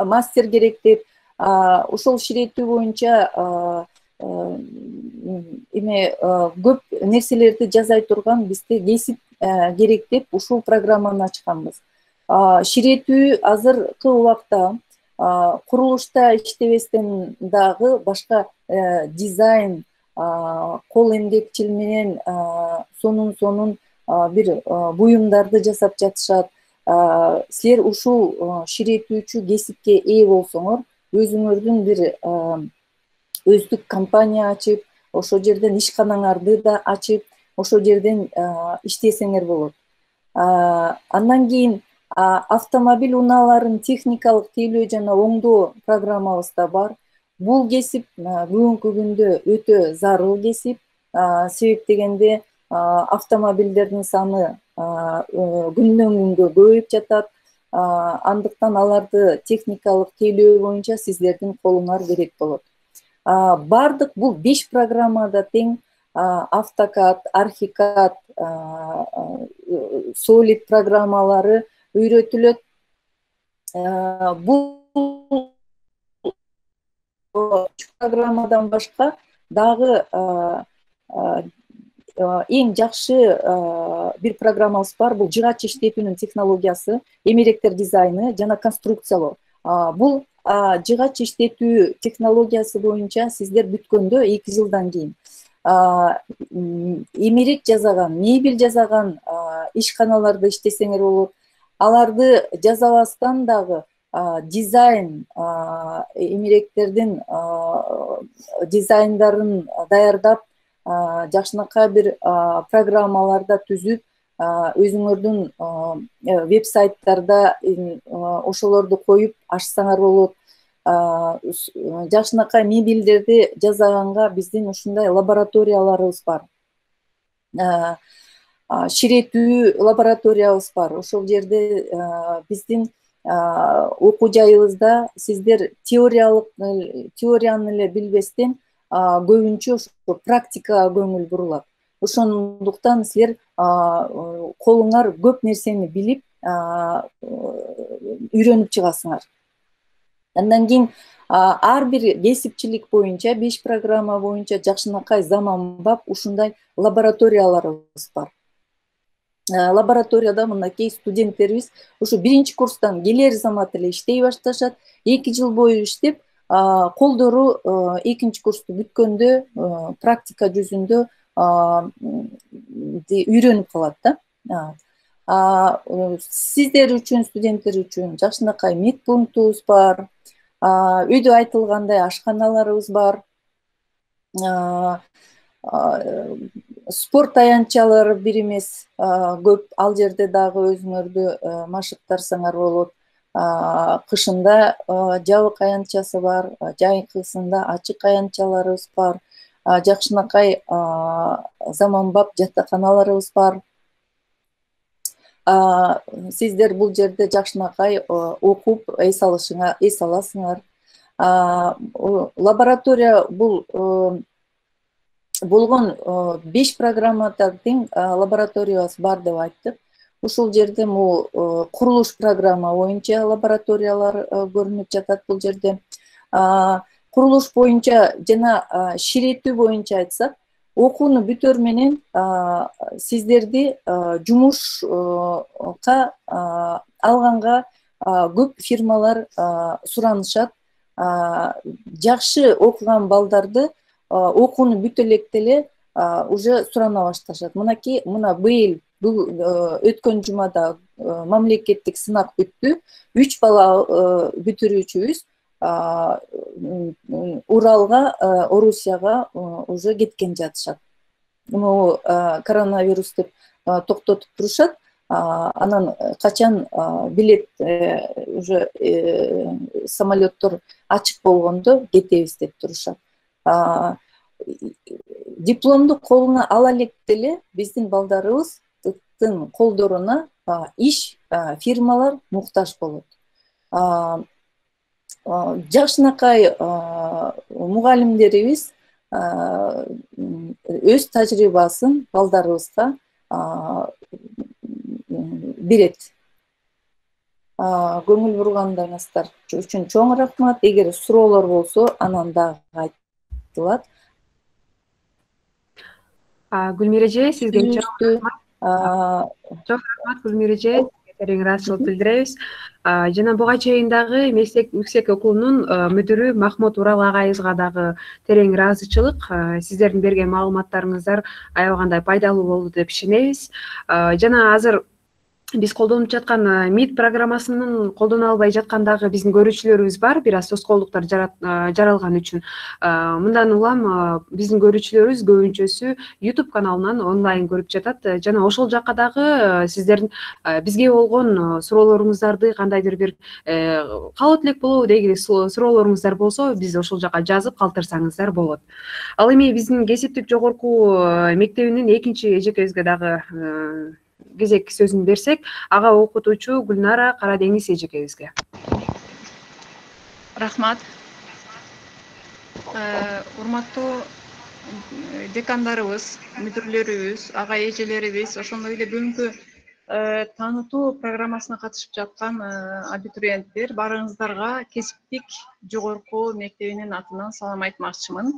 мастер керек деп, ошол ширетүү боюнча көп нерселерди жазай турган бизде кесип керек деп ушул программаны ачканбыз. Ширетүү азыркы убакта курулушта иштебестен дагы башка дизайн, кол эмгекчил менен сонун бир буюмдарды жасап жатышат. Силер ушул ширетүүчү кесипке ээ болсоңор, өзүңөрдүн бир өздүк компания ачып, ошол жерден ишканаңарды да ачып, ошол жерден иштесеңер болот. Андан кийин Автомобиль унааларын техникалык тейлөө жана оңдоо программабыз да бар. Бул кесип бүгүнкү күндө өтө зарыл кесип. Себеп дегенде автомобилдердин саны күндөн күнгө көбөйүп жатат. Андыктан аларды техникалык тейлөө боюнча сиздердин колуңар керек болот. Бардык бул 5 программада тең AutoCAD, Archicad, Solid программалары үйрөтүлөт. Бул программадан башка дагы эң жакшы бир программабыз бар. Бул жыгач иштетүүнүн технологиясы, эмеректер дизайны жана конструкциялоо. Бул жыгач иштетүү технологиясы боюнча сиздер бүткөндө 2 жылдан кийин эмерек жасаган, мебель жасаган ишканаларда иштесеңер болот. Аларды жасабастан дагы дизайн, эмеректердин дизайндарын даярдап, жакшынакай бир программаларда түзүп, өзүңөрдүн веб-сайттарда ошолорду коюп ачсаңар болот. Жакшынакай мебелдерди жасаганга биздин ушундай лабораторияларыбыз бар. Ширетүү лабораториябыз бар. Ошол жерде биздин окуу жайыбызда сиздер теорияны эле билбестен көбүнчө практикага көңүл бурулат. Ошондуктан силер колуңар көп нерсени билип, үйрөнүп чыгасыңар. Андан кийин ар бир кесипчилик боюнча 5 программа боюнча жакшынакай заманбап ушундай лабораторияларыбыз бар. Лабораторияда мынакей студенттерибиз ушу 1-чи курстан келер замат эле иштей башташат. 2 жыл бою иштеп, колдору 2-чи курсту бүткөндө практика жүзүндө үйрөнүп калат да. Сиздер үчүн, студенттер үчүн жакшынакай медпунктубуз бар. Үйдө айтылгандай ашканаларыбыз бар. Спорт аянтчалары бир эмес, көп. Ал жерде дагы өзүңөрдү машыктарсаңар болот. Кышында жабык аянтчасы бар, жайкысында ачык аянтчаларыбыз бар. Жакшынакай заманбап жатаканаларыбыз бар. Сиздер бул жерде жакшынакай окуп, эс аласыңар. Лаборатория бул болгон 5 программада тең лабораториябыз бар деп айттык. Ушул жерде курулуш программа боюнча лабораториялар көрүнүп жатат бул жерде. Курулуш боюнча жана ширетүү боюнча айтсак, окууну бүтөр менен сиздерди жумушка алганга көп фирмалар суранышат. Жакшы окуган балдарды окууну бүтө электе эле уже сурана башташат. Мына быйыл өткөн жумада мамлекеттик сынак бүттү. 3 бала бүтүрүүчүбүз Уралга, Орусияга уже кеткен жатышат. Коронавирус деп токтотуп турушат. Анан качан билет уже самолеттор ачык болгондо кетебиз деп турушат. Дипломду колуна ала электе эле биздин балдарыбыздын колдоруна иш фирмалар муктаж болот. Жакшынакай мугалимдерибиз өз тажрыйбасын балдарыбызга берет. Көңүл бургандарыңыздар үчүн чоң рахмат. Эгер суроолор болсо, анан дагы айтылат. Гүлмира эже, сизге чоң рахмат. Гүлмира эже, терең ыраазычылык билдиребиз. Жана буга чейин дагы Мектеп окуунун мүдүрү Махмут Урал агайыбызга дагы терең ыраазычылык. Сиздердин берген маалыматтарыңыздар аябагандай пайдалуу болду деп ишенебиз. Жана азыр биз колдонуп жаткан МИД программасынын колдоно албай жаткандагы биздин көрүүчүлөрүбүз бар, бир аз тоскоолдуктар жаралган үчүн. Мындан улам биздин көрүүчүлөрүбүз көбүнчөсү YouTube каналынан онлайн көрүп жатат. Жана ошол жакка дагы сиздердин бизге болгон суроолоруңуздарды, кандайдыр бир каалоот элек болобу дегиле суроолоруңуздар болсо, биз ошол жака жазып калтырсаңыздар болот. Ал эми биздин кесиптик жогорку мектебинин экинчи эжекебизге дагы кезек сөзүн берсек, ага окутуучу Гүлнара Карадеңиз эжекебизге. Рахмат. Урматтуу декандарыбыз, мүдүрлөрүбүз, ага эжелерибиз, ошондой эле бүгүнкү таанытуу программасына катышып жаткан абитуриенттер, баарыңыздарга кесиптик жогорку мектебинин атынан салам айтмакчымын.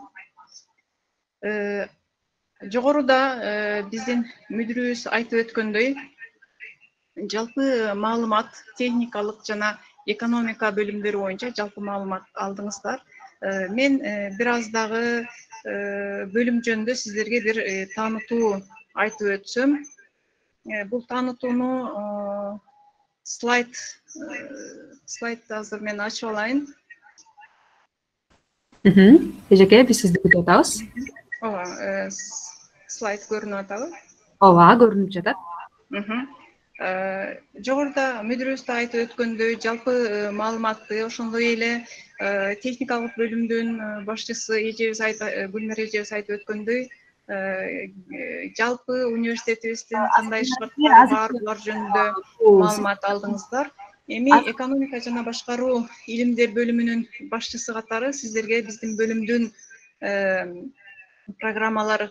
Жогоруда биздин мүдүрүбүз айтып өткөндөй, жалпы маалымат, техникалык жана экономика бөлүмдөрү боюнча жалпы маалымат алдыңыздар. Мен бир аз дагы бөлүм жөнүндө сиздерге бир таанытуу айтып өтсөм, бул таанытууну слайдты азыр мен ачып алайын. Эжеке, биз сизди күтүп атабыз. Ооба, слайд көрүнүп атабы? Ооба, көрүнүп жатат. Жогоруда мүдүрүбүз да айтып өткөндөй, жалпы маалыматты, ошондой эле техникалык бөлүмдүн башчысы Гүлнара эжебиз айтып өткөндөй, жалпы университетибиздин кандай шарттары бар, булар жөнүндө маалымат алдыңыздар. Эми экономика жана башкаруу илимдер бөлүмүнүн башчысы катары сиздерге биздин бөлүмдүн программалар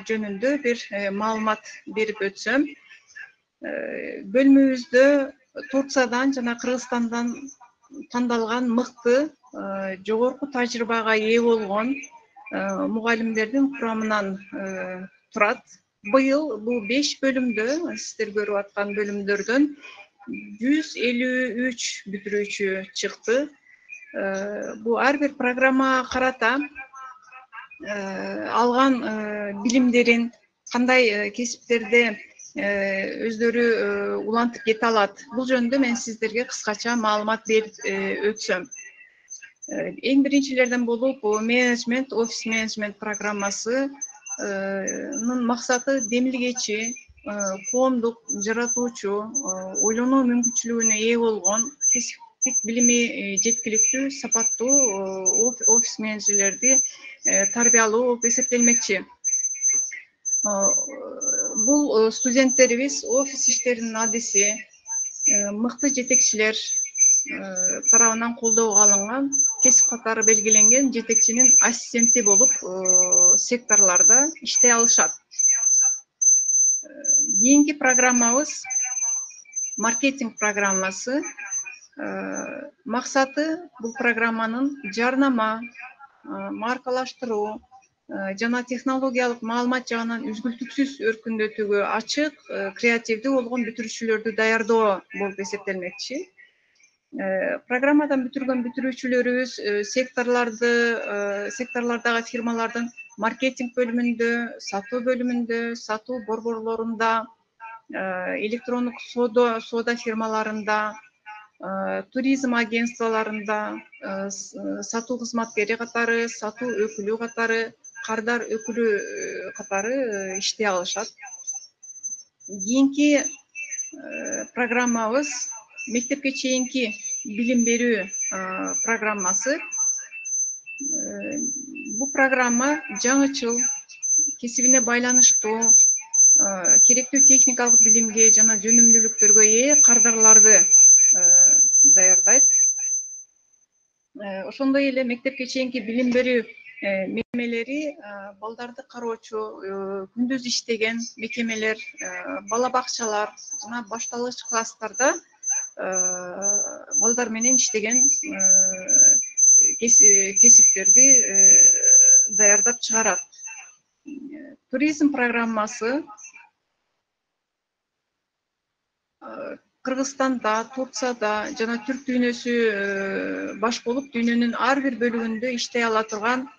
жөнүндө бир маалымат берип өтсөм, бөлүмүбүздө Турциядан жана Кыргызстандан тандалган мыкты, жогорку тажрыйбага ээ болгон мугалимдердин курамынан турат. Быйыл бул 5 бөлүмдө, сиздер көрүп аткан бөлүмдөрдөн 153 бүтүрүүчү чыкты. Бул ар бир программага карата алган билимдерин, кандай кесиптерде өздөрү улантып кете алат. Бул жөнүндө мен сиздерге кыскача маалымат берип өтсөм. Эң биринчилерден болуп, менеджмент, офис менеджмент программасынын максаты демилгечи, коомдук жаратуучу, ойлонуу мүмкүнчүлүгүнө ээ болгон, кесиптик билими жеткиликтүү, сапаттуу офис менеджерлерди тарбиялоо болуп эсептелмекчи. Бул студенттерибиз офис иштеринин адиси, мыкты жетекчилер тарабынан колдоого алынган, кесип катары белгиленген жетекчинин ассистенти болуп секторлордо иштей алышат. Кийинки программабыз маркетинг программасы. Максаты бул программанын жарнама, маркалаштыруу жана технологиялык маалымат жагынан үзгүлтүксүз өркүндөтүүгө ачык, креативдүү болгон бүтүрүүчүлөрдү даярдоо болуп эсептелмекчи. Программадан бүтүргөн бүтүрүүчүлөрүбүз секторлордогу фирмалардын маркетинг бөлүмүндө, сатуу борборлорунда, электрондук соода фирмаларында, туризм агентстволорунда сатуу кызматкери катары, сатуу өкүлү катары, кардар өкүлү катары иштей алышат. Кийинки программабыз мектепке чейинки билим берүү программасы. Бул программа жаңычыл, кесибине байланыштуу, керектүү техникалык билимге жана жөнүмдүүлүктөргө ээ кардарларды даярдайт. Ошондой эле мектепке чейинки билим берүү мекемелери балдарды кароочу, күндүз иштеген мекемелер, бала бакчалар жана башталгыч класстарда балдар менен иштеген кесиптерди даярдап чыгарат. Туризм программасы Кыргызстанда, Турцияда жана түрк дүйнөсү баш болуп, дүйнөнүн ар бир бөлүгүндө иштей ала турган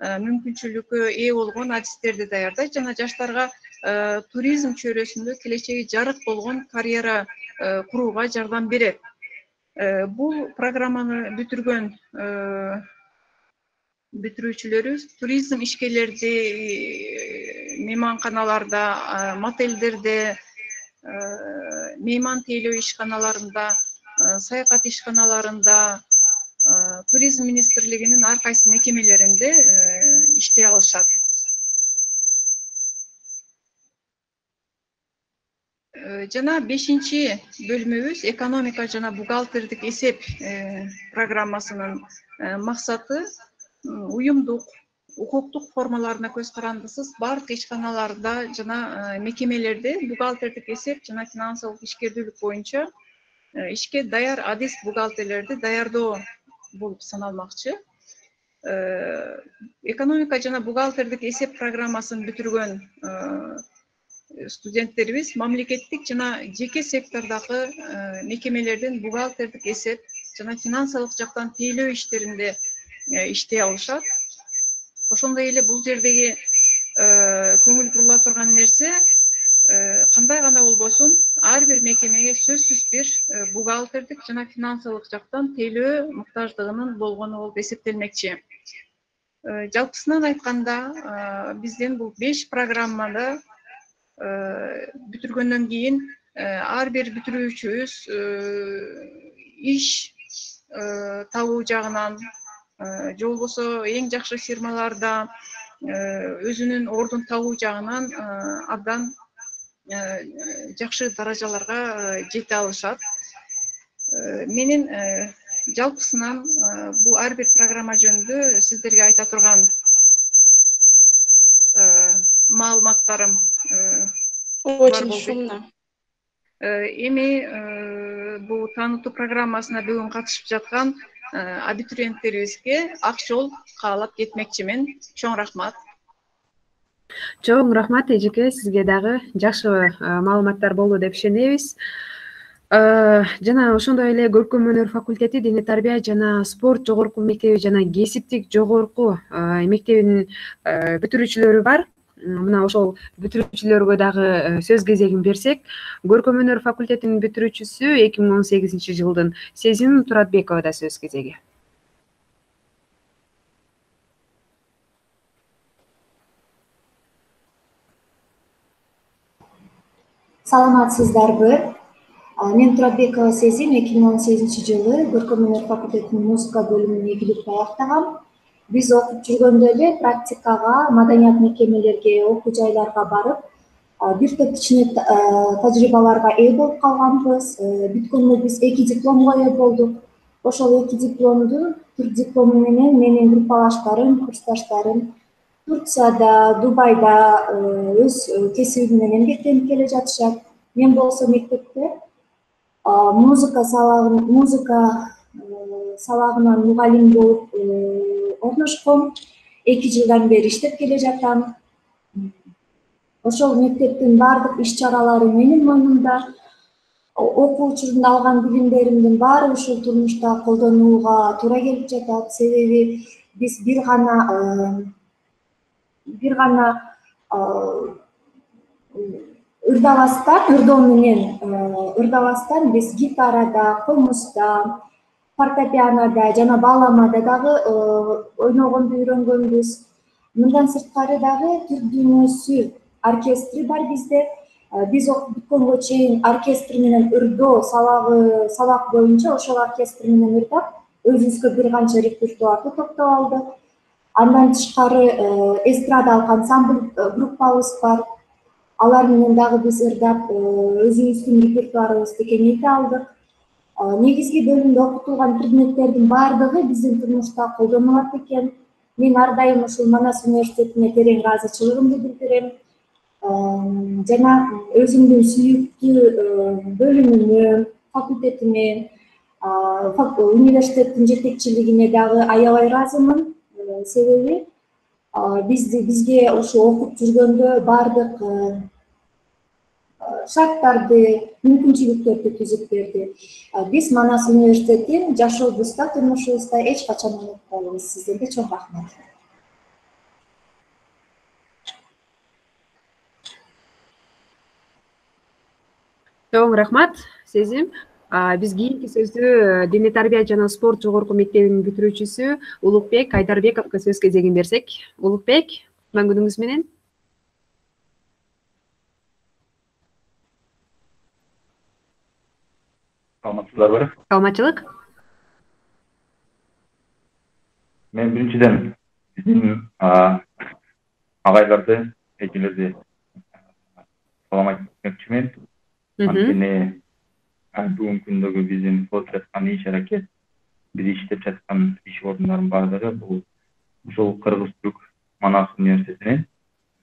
мүмкүнчүлүккө ээ болгон адистерди даярдайт жана жаштарга туризм чөйрөсүндө келечеги жарык болгон карьера курууга жардам берет. Бул программаны бүтүрүүчүлөрүбүз туризм ишкерлерди мейманканаларда, мотелдерде, мейман тейлөө ишканаларында, саякат ишканаларында, туризм министрлигинин ар кайсы мекемелеринде иштей алышат. Жана 5-чи бөлүмүбүз экономика жана бухгалтердик эсеп программасынын максаты уюмдук, укуктук формаларына көз карандысыз бардык ишканаларда жана мекемелерде бухгалтердик эсеп жана финансылык ишкердүүлүк боюнча ишке даяр адис бухгалтерлерди даярдоо болуп саналмакчы. Экономика жана бухгалтердик эсеп программасын бүтүргөн студенттерибиз мамлекеттик жана жеке сектордагы мекемелердин бухгалтердик эсеп жана финансылык жактан тейлөө иштеринде иштей алышат. Ошондой эле бул жердеги көңүл бурула турган нерсе кандай гана болбосун ар бир мекемеге сөзсүз бир бухгалтердик жана финансылык жактан тейлөө муктаждыгынын болгону болуп эсептелмекчи. Жалпысынан айтканда биздин бул 5 программада бүтүргөндөн кийин ар бир бүтүрүүчүбүз иш табуу жагынан же болбосо эң жакшы фирмаларда өзүнүн ордун табуу жагынан абдан жакшы даражаларга жете алышат. Менин жалпысынан бул ар бир программа жөнүндө сиздерге айта турган маалыматтарым Очень шумно. Эми бул таанытуу программасына бүгүн катышып жаткан абитуриенттерибизге ак жол каалап кетмекчимин. Чоң рахмат. Чоң рахмат эжеке, сизге дагы жакшы маалыматтар болду деп ишенебиз. Жана ошондой эле көркөм өнөр факультети дене тарбия жана спорт жогорку мектеби жана кесиптик жогорку мектебинин бүтүрүүчүлөрү бар. Мына ошол бүтүрүүчүлөргө дагы сөз кезегин берсек, көркөм өнөр факультетинин бүтүрүүчүсү 2018-жылдын Сезим Туратбекова да сөз кезеги. Саламатсыздарбы? Мен Туратбекова Сезим 2018-жылы көркөм өнөр факультетинин музыка бөлүмүн ийгиликтүү аяктагам. Биз окуп жүргөндө эле практикага, маданият мекемелерге, окуу жайларга барып, бир топ кичине тажрыйбаларга ээ болуп калганбыз. Бүткөндө биз 2 дипломго ээ болдук. Ошол 2 дипломду, түрк диплому менен менин группалаштарым, курсташтарым Турцияда, Дубайда өз кесиби менен эмгектенип келе жатышат. Мен болсо мектепте музыка салагынан мугалим болуп орношком. 2 жылдан бери иштеп келе жатам. Ошол мектептин бардык иш-чаралары менин мойнумда. Окуу учурунда алган билимдеримдин баары ушул турмушта колдонууга туура келип жатат. Себеби биз бир гана ырдабастан биз гитарада, комузда, фортепианода жана бааламада дагы ойногонду үйрөнгөнбүз. Мындан сырткары дагы түрк дүйнөсү оркестри бар бизде. Биз окуп бүткөнгө чейин оркестр менен ырдоо салак боюнча ошол оркестр менен ырдап, өзүбүзгө бир канча репертуарды топтоп алдык. Андан тышкары эстрадалык ансамбль группабыз бар. Алар менен дагы биз ырдап, өзүбүздүн репертуарыбызды кеңейте алдык. Негизги бөлүмдө окутулган предметтердин баардыгы биздин турмушта колдонулат экен. Мен ар дайым ушул Манас университетине терең ыраазычылыгымды билдирем. Жана өзүмдүн сүйүктүү бөлүмүмө, факультетиме, университеттин жетекчилигине дагы аябай ыраазымын. Себеби бизге ушу окуп жүргөндө бардык шарттарды, мүмкүнчүлүктөрдү түзүп берди. Биз Манас университетин жашообузда, турмушубузда эч качан унутпайбыз. Сиздерге чоң рахмат. Чоң рахмат, Сезим. Биз кийинки сөздү дене тарбия жана спорт жогорку мектебинин бүтүрүүчүсү Улукбек Айдарбековго сөз кезегин берсек. Улукбек, кутман күнүңүз менен. Саламатсыздарбы? Саламатчылык. Мен биринчиден биздин агайларды, эжелерди салам айтмакчымын. Анткени бүгүнкү күндөгү биздин кылып жаткан иш аракет, биз иштеп жаткан иш ордундарынын баардыгы бул ушул Кыргыз-Түрк Манас университетинин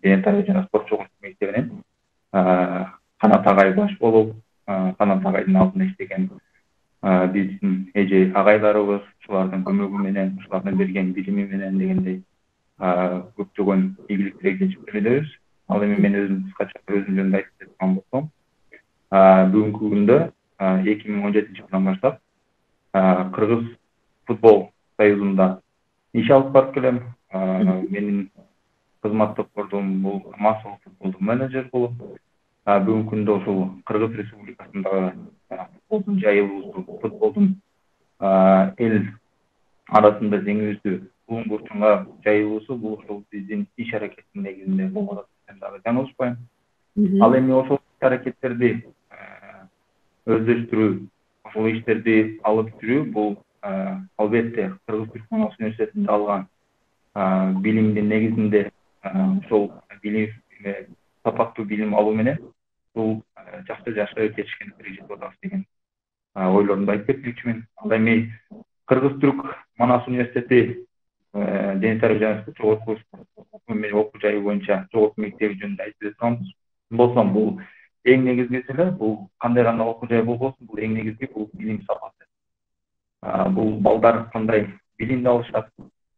дене тарбия жана спорт жогорку мектебинин Канат агай баш болуп, Канат агайдын алдында иштеген биздин эже агайларыбыз, ушулардын көмөгү менен, ушулардын берген билими менен дегендей көптөгөн ийгиликтерге жетип келебиз. Ал эми мен өзүм кыскача өзүм жөнүндө айтып жаткан болсом, бүгүнкү күндө 2017-жылдан баштап Кыргыз футбол союзунда иш алып барып келем. Менин кызматтык бордум бул массовый футболдун менеджер болуп, бүгүнкү күндө ушул Кыргыз Республикасындагы футболдун жайылуусу, футболдун эл арасында жеңүүсү, улам бурчунга жайылуусу бул ушул биздин иш аракеттин негизинде болуп атат десем дагы жаңылышпайм. Ал эми ошол аракеттерди өздөштүрүү, ошол иштерди алып жүрүү бул албетте Кыргыз-Түрк Манас университетинде алган билимдин негизинде ошол билим сапаттуу билим алуу менен бул жакшы жетишкендиктерге жетип атабыз деген ойлорумду айтып кетмекчимин. Ал эми Кыргыз-Түрк Манас университети дене тарбия жана спорт жогорку окуу жайы боюнча жогорку мектеби жөнүндө айтып жатабыз. Болсом бул эң негизги маселе, бул кандай гана окуу жай болбосун, бул эң негизги бул билим сапаты. Бул балдар кандай билимди алышат,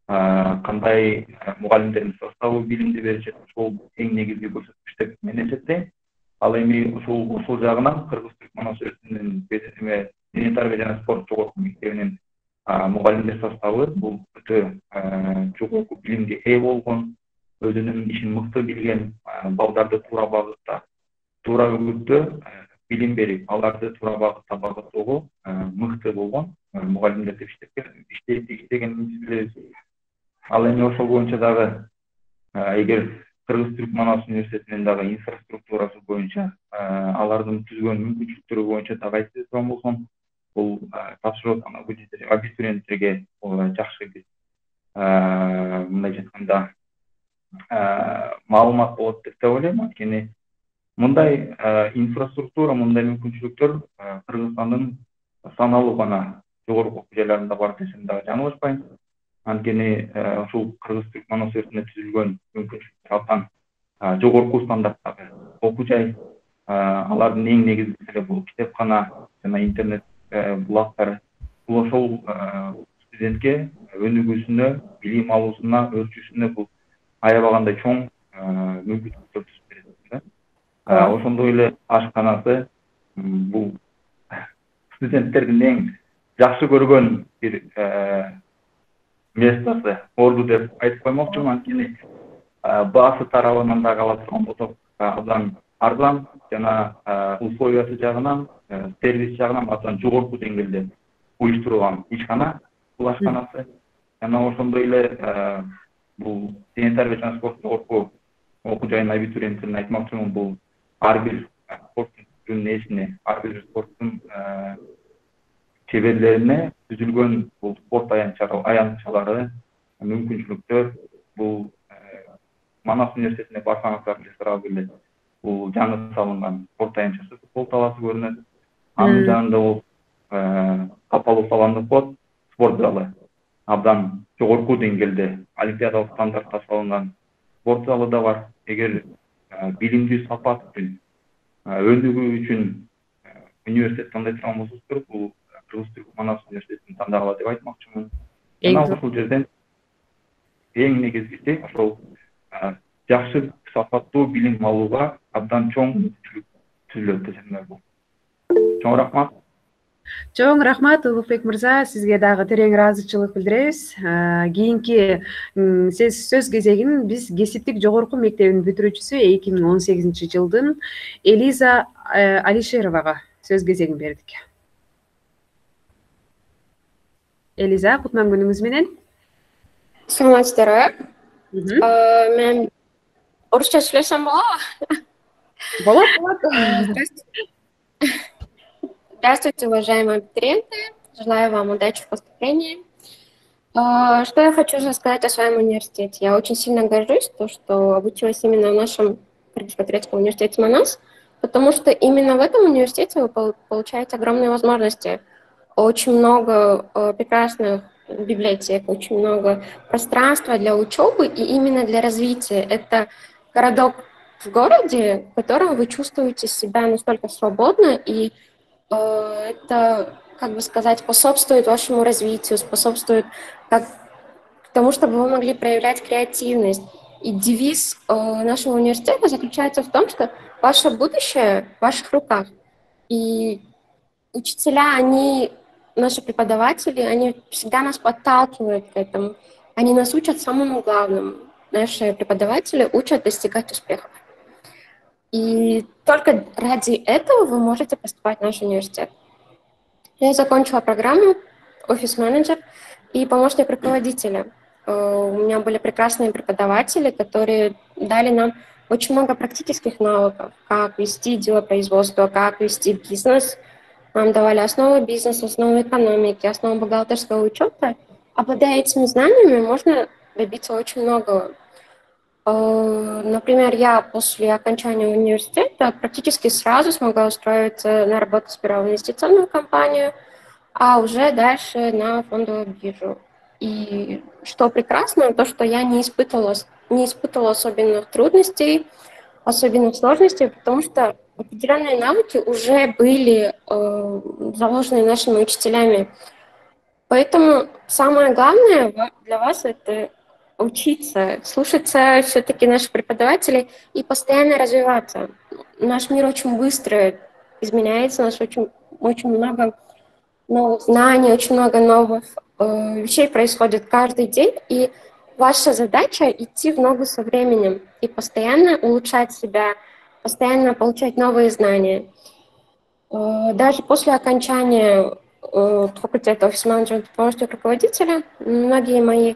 кандай мугалимдердин составы билимди беришет, ошол эң негизги көрсөткүч деп мен эсептейм. Ал эми ушул жагынан Кыргыз-Түрк Манас университетинин дене тарбия жана спорт жогорку мектебинин мугалимдер составы бул өтө жогорку билимге ээ болгон, өзүнүн ишин мыкты билген балдарды туура багытта, туура үгүттө билим берип, аларды туура багытта багыттоого мыкты болгон мугалимдер деп иштегенибизди билебиз. Ал эми ошол боюнча дагы эгер Кыргыз-Түрк Манас университетинин дагы инфраструктурасы боюнча алардын түзгөн мүмкүнчүлүктөрү боюнча дагы айтып жаткан болсом, бул тапшырып аткан абитуриенттерге жакшы биз мындай жатканда маалымат болот деп ойлойм. Анткени мындай инфраструктура, мындай мүмкүнчүлүктөр Кыргызстандын саналуу гана жогорку окуу жайларында бар десем дагы жаңылышпайм. Анткени ушул Кыргыз-Түрк Манас университетинде түзүлгөн мүмкүнчүлүктөр абдан жогорку стандарттагы окуу жай. Алардын эң негизгиси бул китепкана жана интернет булактары. Бул ошол студентке өнүгүүсүнө, билим алуусуна, өрчүүсүнө бул аябагандай чоң мүмкүнчүлүктөр түзүп берет. Ошондой эле ашканасы бул студенттердин эң жакшы көргөн бир местосы, орду деп айтып коймокчумун. Анткени баасы тарабынан дагы ала турган болсок, абдан арзан жана условиясы жагынан, сервис жагынан абдан жогорку деңгээлде уюштурулган ишкана, бул ашканасы. Жана ошондой эле бул дене тарбия жана спорт жогорку окуу жайынын абитуриенттерине айтмакчымын, бул ар бир спорттун түрүнүн ээсине, ар бир спорттун чеберлерине түзүлгөн бул спорт аянтчалары, мүмкүнчүлүктөр, бул Манас университетине барсаңыздар эле сразу эле бул жаңы салынган спорт аянтчасы, футбол талаасы көрүнөт. Анын жанында бул капалуу салондук болот, спорт залы. Абдан жогорку деңгээлде олимпиадалык стандартта салынган спорт залы да бар. Эгер билимдүү сапат үчүн, өнүгүү үчүн университет тандай турган болсоңуздар, бул Кыргыз-Түрк Манас университетин тандагыла деп айтмакчымын. Жана ушул жерден эң негизгиси ошол жакшы сапаттуу билим алууга абдан чоң мүмкүнчүлүк түзүлөт десем да болот. Чоң рахмат. Чоң рахмат Улукбек мырза, сизге дагы терең ыраазычылык билдиребиз. Кийинки сөз кезегин биз кесиптик жогорку мектебинин бүтүрүүчүсү 2018-жылдын Элиза Алишеровага сөз кезегин бердик. Элиза, кутман күнүңүз менен. Саламатсыздарбы? Мен орусча сүйлөсөм болобу? Болот. Здравствуйте, уважаемые абитуриенты. Желаю вам удачи в поступлении. Что я хочу рассказать о своем университете? Я очень сильно горжусь, что обучилась именно в нашем Кыргызско-Турецком университете МАНАС, потому что именно в этом университете вы получаете огромные возможности. Очень много прекрасных библиотек, очень много пространства для учебы и именно для развития. Это городок в городе, в котором вы чувствуете себя настолько свободно, и это, как бы сказать, способствует вашему развитию, способствует к тому, чтобы вы могли проявлять креативность. И девиз нашего университета заключается в том, что ваше будущее в ваших руках. И учителя, наши преподаватели, они всегда нас подталкивают к этому. Они нас учат самому главному. Наши преподаватели учат достигать успехов. И только ради этого вы можете поступать в наш университет. Я закончила программу офис-менеджер и помощник руководителя. У меня были прекрасные преподаватели, которые дали нам очень много практических навыков, как вести делопроизводство, как вести бизнес. Нам давали основы бизнеса, основы экономики, основы бухгалтерского учета. Обладая этими знаниями, можно добиться очень многого. Например, я после окончания университета практически сразу смогла устроиться на работу сперва в инвестиционную компанию, а уже дальше на фондовую биржу. И что прекрасно, то, что я не испытывала особенных трудностей, особенных сложностей, потому что определенные навыки уже были заложены нашими учителями. Поэтому самое главное для вас — это учиться, слушаться все-таки наших преподавателей и постоянно развиваться. Наш мир очень быстро изменяется, у нас очень много новых знаний, очень много новых вещей происходит каждый день, и ваша задача — идти в ногу со временем и постоянно улучшать себя, постоянно получать новые знания. Даже после окончания факультета офис-менеджмента помощник руководителя многие мои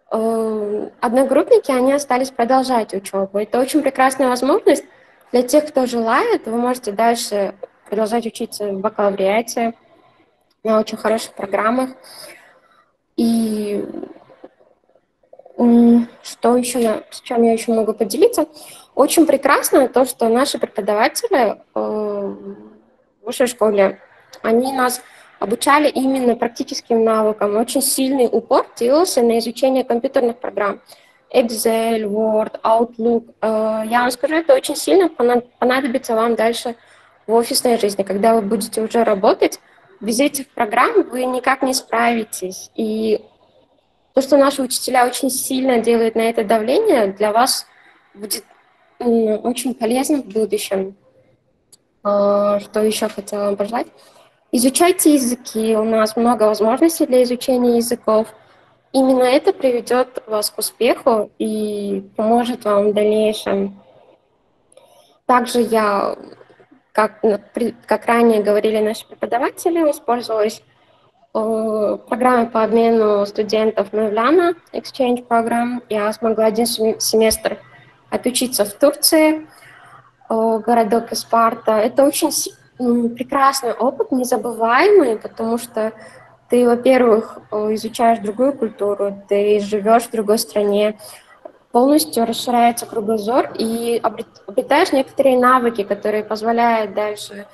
одногруппники, они остались продолжать учебу. Это очень прекрасная возможность для тех, кто желает. Вы можете дальше продолжать учиться в бакалавриате на очень хороших программах. И с чем я еще могу поделиться? Очень прекрасно то, что наши преподаватели в высшей школе, они нас обучали именно практическим навыкам. Очень сильный упор делался на изучение компьютерных программ. Excel, Word, Outlook. Я вам скажу, это очень сильно понадобится вам дальше в офисной жизни. Когда вы будете уже работать, без этих программ вы никак не справитесь. И то, что наши учителя очень сильно делают на это давление, для вас будет очень полезно в будущем. Что еще хотела вам пожелать? Изучайте языки, у нас много возможностей для изучения языков. Именно это приведет вас к успеху и поможет вам в дальнейшем. Также я, как ранее говорили наши преподаватели, воспользовалась программой по обмену студентов Mevlana Exchange Program. Я смогла один семестр отучиться в Турции, городок Испарта. Это очень прекрасный опыт, незабываемый, потому что ты, во-первых, изучаешь другую культуру, ты живешь в другой стране, полностью расширяется кругозор и обретаешь некоторые навыки, которые позволяют дальше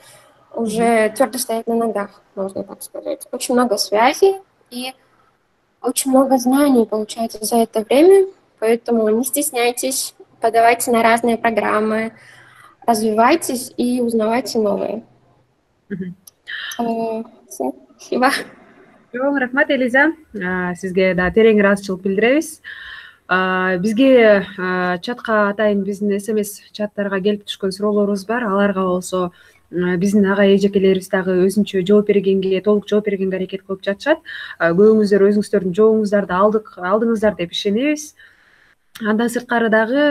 уже твердо стоять на ногах, можно так сказать. Очень много связей и очень много знаний получается за это время, поэтому не стесняйтесь, подавайте на разные программы, развивайтесь и узнавайте новые. Спасибо. Чоң рахмат, Элиза. Сизге да терең ыраазычылык билдиребиз. Бизге чатка атайын биздин СМС чаттарга келип түшкөн суроолорубуз бар. Аларга болсо биздин ага эжекелерибиз дагы өзүнчө жооп бергенге, толук жооп бергенге аракет кылып жатышат. Көбүңүздөр өзүңүздөрдүн жообуңуздарды алдыңыздар деп ишенебиз. Андан сырткары дагы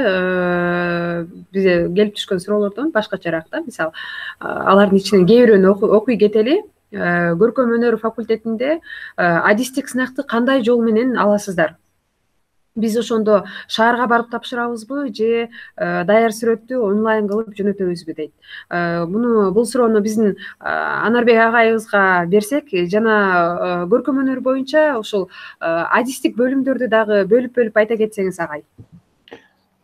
бизге келип түшкөн суроолордон башкачараак да, мисалы, алардын ичинен кээ бирөөнү окуй кетели. Көркөм өнөр факультетинде адистик сынакты кандай жол менен аласыздар? Биз ошондо шаарга барып тапшырабызбы же даяр сүрөттү онлайн кылып жөнөтөбүзбү дейт. Бул суроону биздин Анарбек агайыбызга берсек, жана көркөм өнөр боюнча ушул адистик бөлүмдөрдү дагы бөлүп айта кетсеңиз, агай.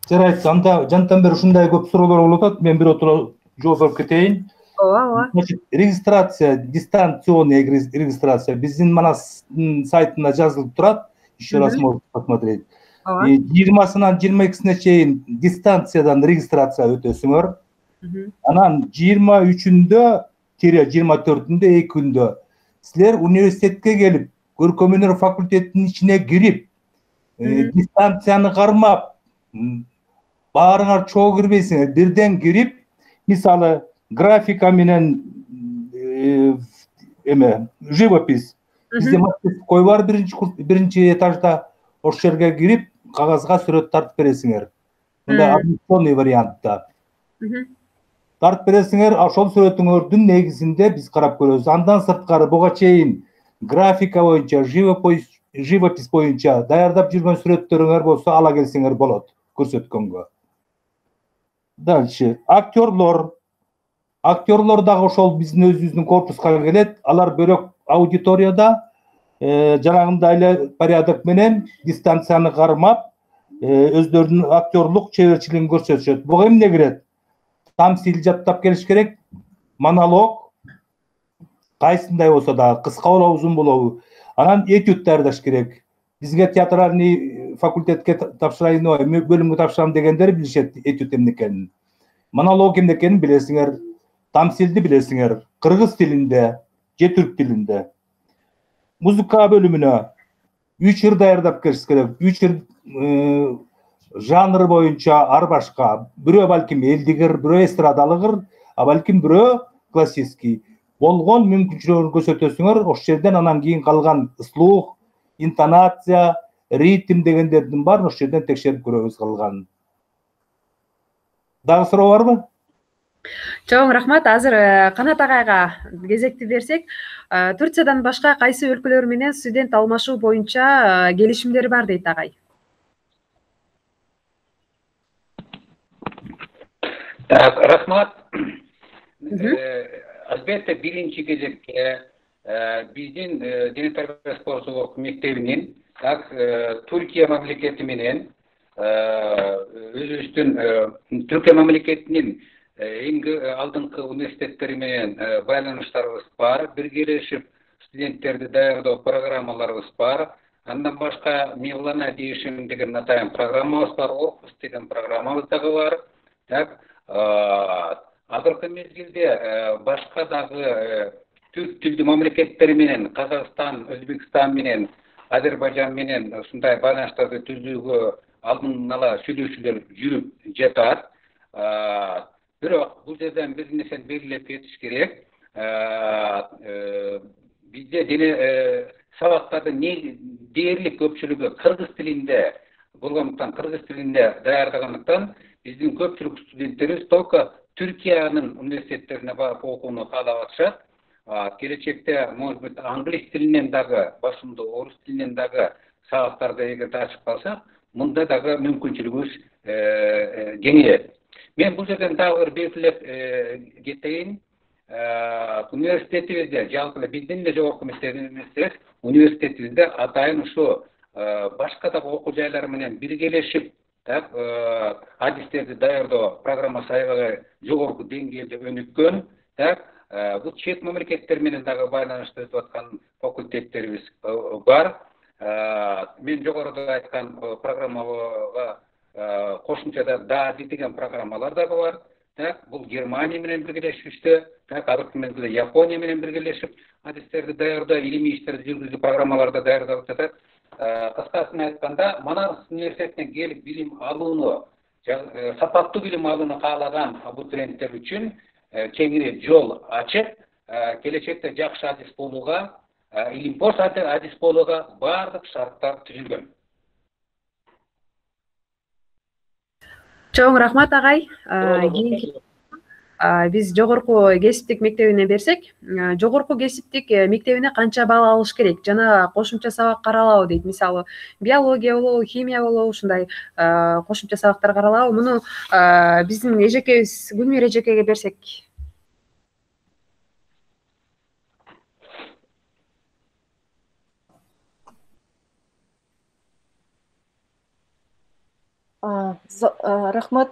Жарайт, анда жантан бери ушундай көп суроолор болуп атат. Мен биротура жооп берип кетейин. Ооба. Значит, регистрация, дистанционная регистрация биздин Манас сайтында жазылып турат. Еще раз можете посмотреть. 20-сынан 22-сине чейин дистанциядан регистрация өтөсүңөр. Анан 23-24-2 күндө силер университетке келип, көркөм өнөр факультетинин ичине кирип, дистанцияны кармап, баарыңар чогуу кирбейсиңер, бирден кирип, мисалы графика менен живопись. Бизде мастерской бар биринчи этажда, ошол жерге кирип, кагазга сүрөт тартып бересиңер. Мындай адаптационный вариантта. Тартып бересиңер, ошол сүрөтүңөрдүн негизинде биз карап көрөбүз. Андан сырткары буга чейин графика боюнча, живопись боюнча даярдап жүргөн сүрөттөрүңөр болсо ала келсеңер болот көрсөткөнгө. Дальше актерлор дагы ошол биздин өзүбүздүн корпуска келет. Алар бөлөк аудиторияда жанагындай эле порядок менен дистанцияны кармап, өздөрүнүн актерлук чеберчилигин көрсөтүшөт. Буга эмне кирет? Тамсил жаттап келиш керек, монолог, кайсындай болсо да, кыска болобу, узун болобу. Анан этюд даярдаш керек. Бизге театральный факультетке тапшырайын, бөлүмгө тапшырам дегендер билишет этюд эмне экенин. Монолог эмне экенин билесиңер, тамсилди билесиңер, кыргыз тилинде же түрк тилинде. Музыка бөлүмүнө үчүр даярдап келиш керек. Үчүр жанры боюнча ар башка. Бирөө балким элдигир, бирөө эстрадалыгыр, а балким бирөө классический. Болгон мүмкүнчүлүктөрүн көрсөтөсүңөр, ошол жерден анан кийин калган слух, интонация, ритм дегендердин баарын ошол жерден текшерип көрөбүз калганын. Дагы суроо барбы? Чоң рахмат. Азыр Канат агайга кезекти берсек, Турциядан башка кайсы өлкөлөр менен студент алмашуу боюнча келишимдер бар дейт агай? Рахмат. Албетте биринчи кезекте биздин Дене тарбия спорт жогорку мектебинин Түркия мамлекети менен өзүбүздүн Түркия мамлекетинин эң алдыңкы университеттери менен байланыштарыбыз бар. Биргелешип студенттерди даярдоо программаларыбыз бар. Андан башка Мевлана Дейшим деген атайын программабыз бар, Оркус деген программабыз дагы бар. Азыркы мезгилде башка дагы түрк тилдүү мамлекеттери менен, Казакстан, Өзбекстан менен, Азербайжан менен ушундай байланыштарды түзүүгө алдын ала сүйлөшүүлөр жүрүп жатат. Бирок бул жерден бир нерсени белгилеп кетиш керек. Бизде дене сабактардын дээрлик көпчүлүгү кыргыз тилинде болгондуктан, кыргыз тилинде даярдагандыктан биздин көпчүлүк студенттерибиз только Түркиянын университеттерине барып окууну каалап атышат. Келечекте, может быть, англис тилинен дагы, башында орус тилинен дагы сабактарды эгер ачып калсак, мында дагы мүмкүнчүлүгүбүз кеңейет. Мен бул жерден дагы бир белгилеп кетейин. Университетибизде, жалпы биздин эле жогорку мектебибизде, университетибизде атайын ушу башка да окуу жайлар менен биргелешип, адистерди даярдоо программасы аябай жогорку деңгээлде өнүккөн. Бул чет мамлекеттер менен дагы байланышты өтүп аткан факультеттерибиз бар. Мен жогоруда айткан программага кошумчада ДАДИ деген программалар дагы бар. Бул Германия менен биргелешиштө, азыркы мезгилде Япония менен биргелешип адистерди даярдоо, илимий иштерди жүргүзүү программаларды даярдап жатат. Кыскасын айтканда, Манас университетине келип билим алууну, сапаттуу билим алууну каалаган абитуриенттер үчүн кеңири жол ачып, келечекте жакшы адис болууга, илимпоз адис болууга баардык шарттар түзүлгөн. Чоң рахмат агай. Биз жогорку кесиптик мектебине берсек, жогорку кесиптик мектебине канча балл алыш керек жана кошумча сабак каралабы дейт. Мисалы, биология болобу, химия болобу, ушундай кошумча сабактар каралабы. Муну биздин эжекебиз Гүлмир эжекеге берсек. Рахмат.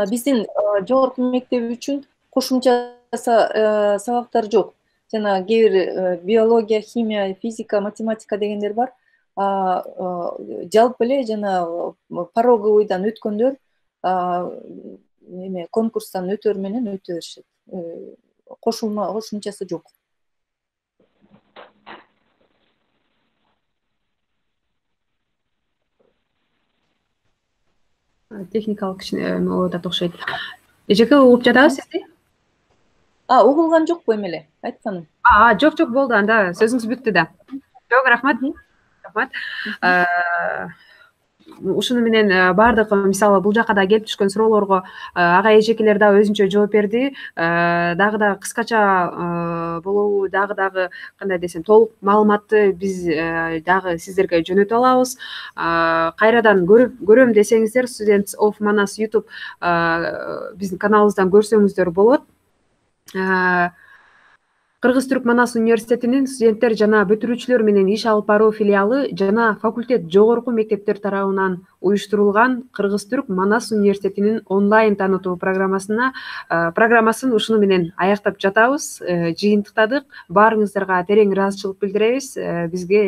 Биздин жогорку мектеп үчүн кошумча сабактар жок. Жана кээ бир биология, химия, физика, математика дегендер бар. Жалпы эле жана пороговойдон өткөндөр конкурстан өтөр менен өтө беришет. Кошумчасы жок. Техникалык кичине болуп окшойт. Эжеке угуп жатабыз сизди? Угулган жокпу эмеле? Айтканым. Жок, болду. Анда сөзүңүз бүттү да. Жок, рахмат. Ушуну менен баардык, мисалы, бул жака да келип түшкөн суроолорго агай эжекелер да өзүнчө жооп берди. Дагы кыскача болобу, дагы кандай десем, толук маалыматты биз дагы сиздерге жөнөтүп алабыз. Кайрадан көрөм десеңиздер, Students of Manas YouTube биздин каналыбыздан көрсөңүздөр болот. Кыргыз-Түрк Манас университетинин студенттер жана бүтүрүүчүлөр менен иш алып баруу филиалы жана факультет жогорку мектептер тарабынан уюштурулган Кыргыз-Түрк Манас университетинин онлайн таанытуу программасын ушуну менен аяктап жатабыз. Жыйынтыктадык. Баарыңыздарга терең ыраазычылык билдиребиз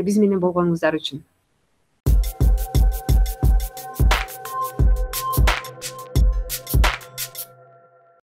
биз менен болгонуңуздар үчүн.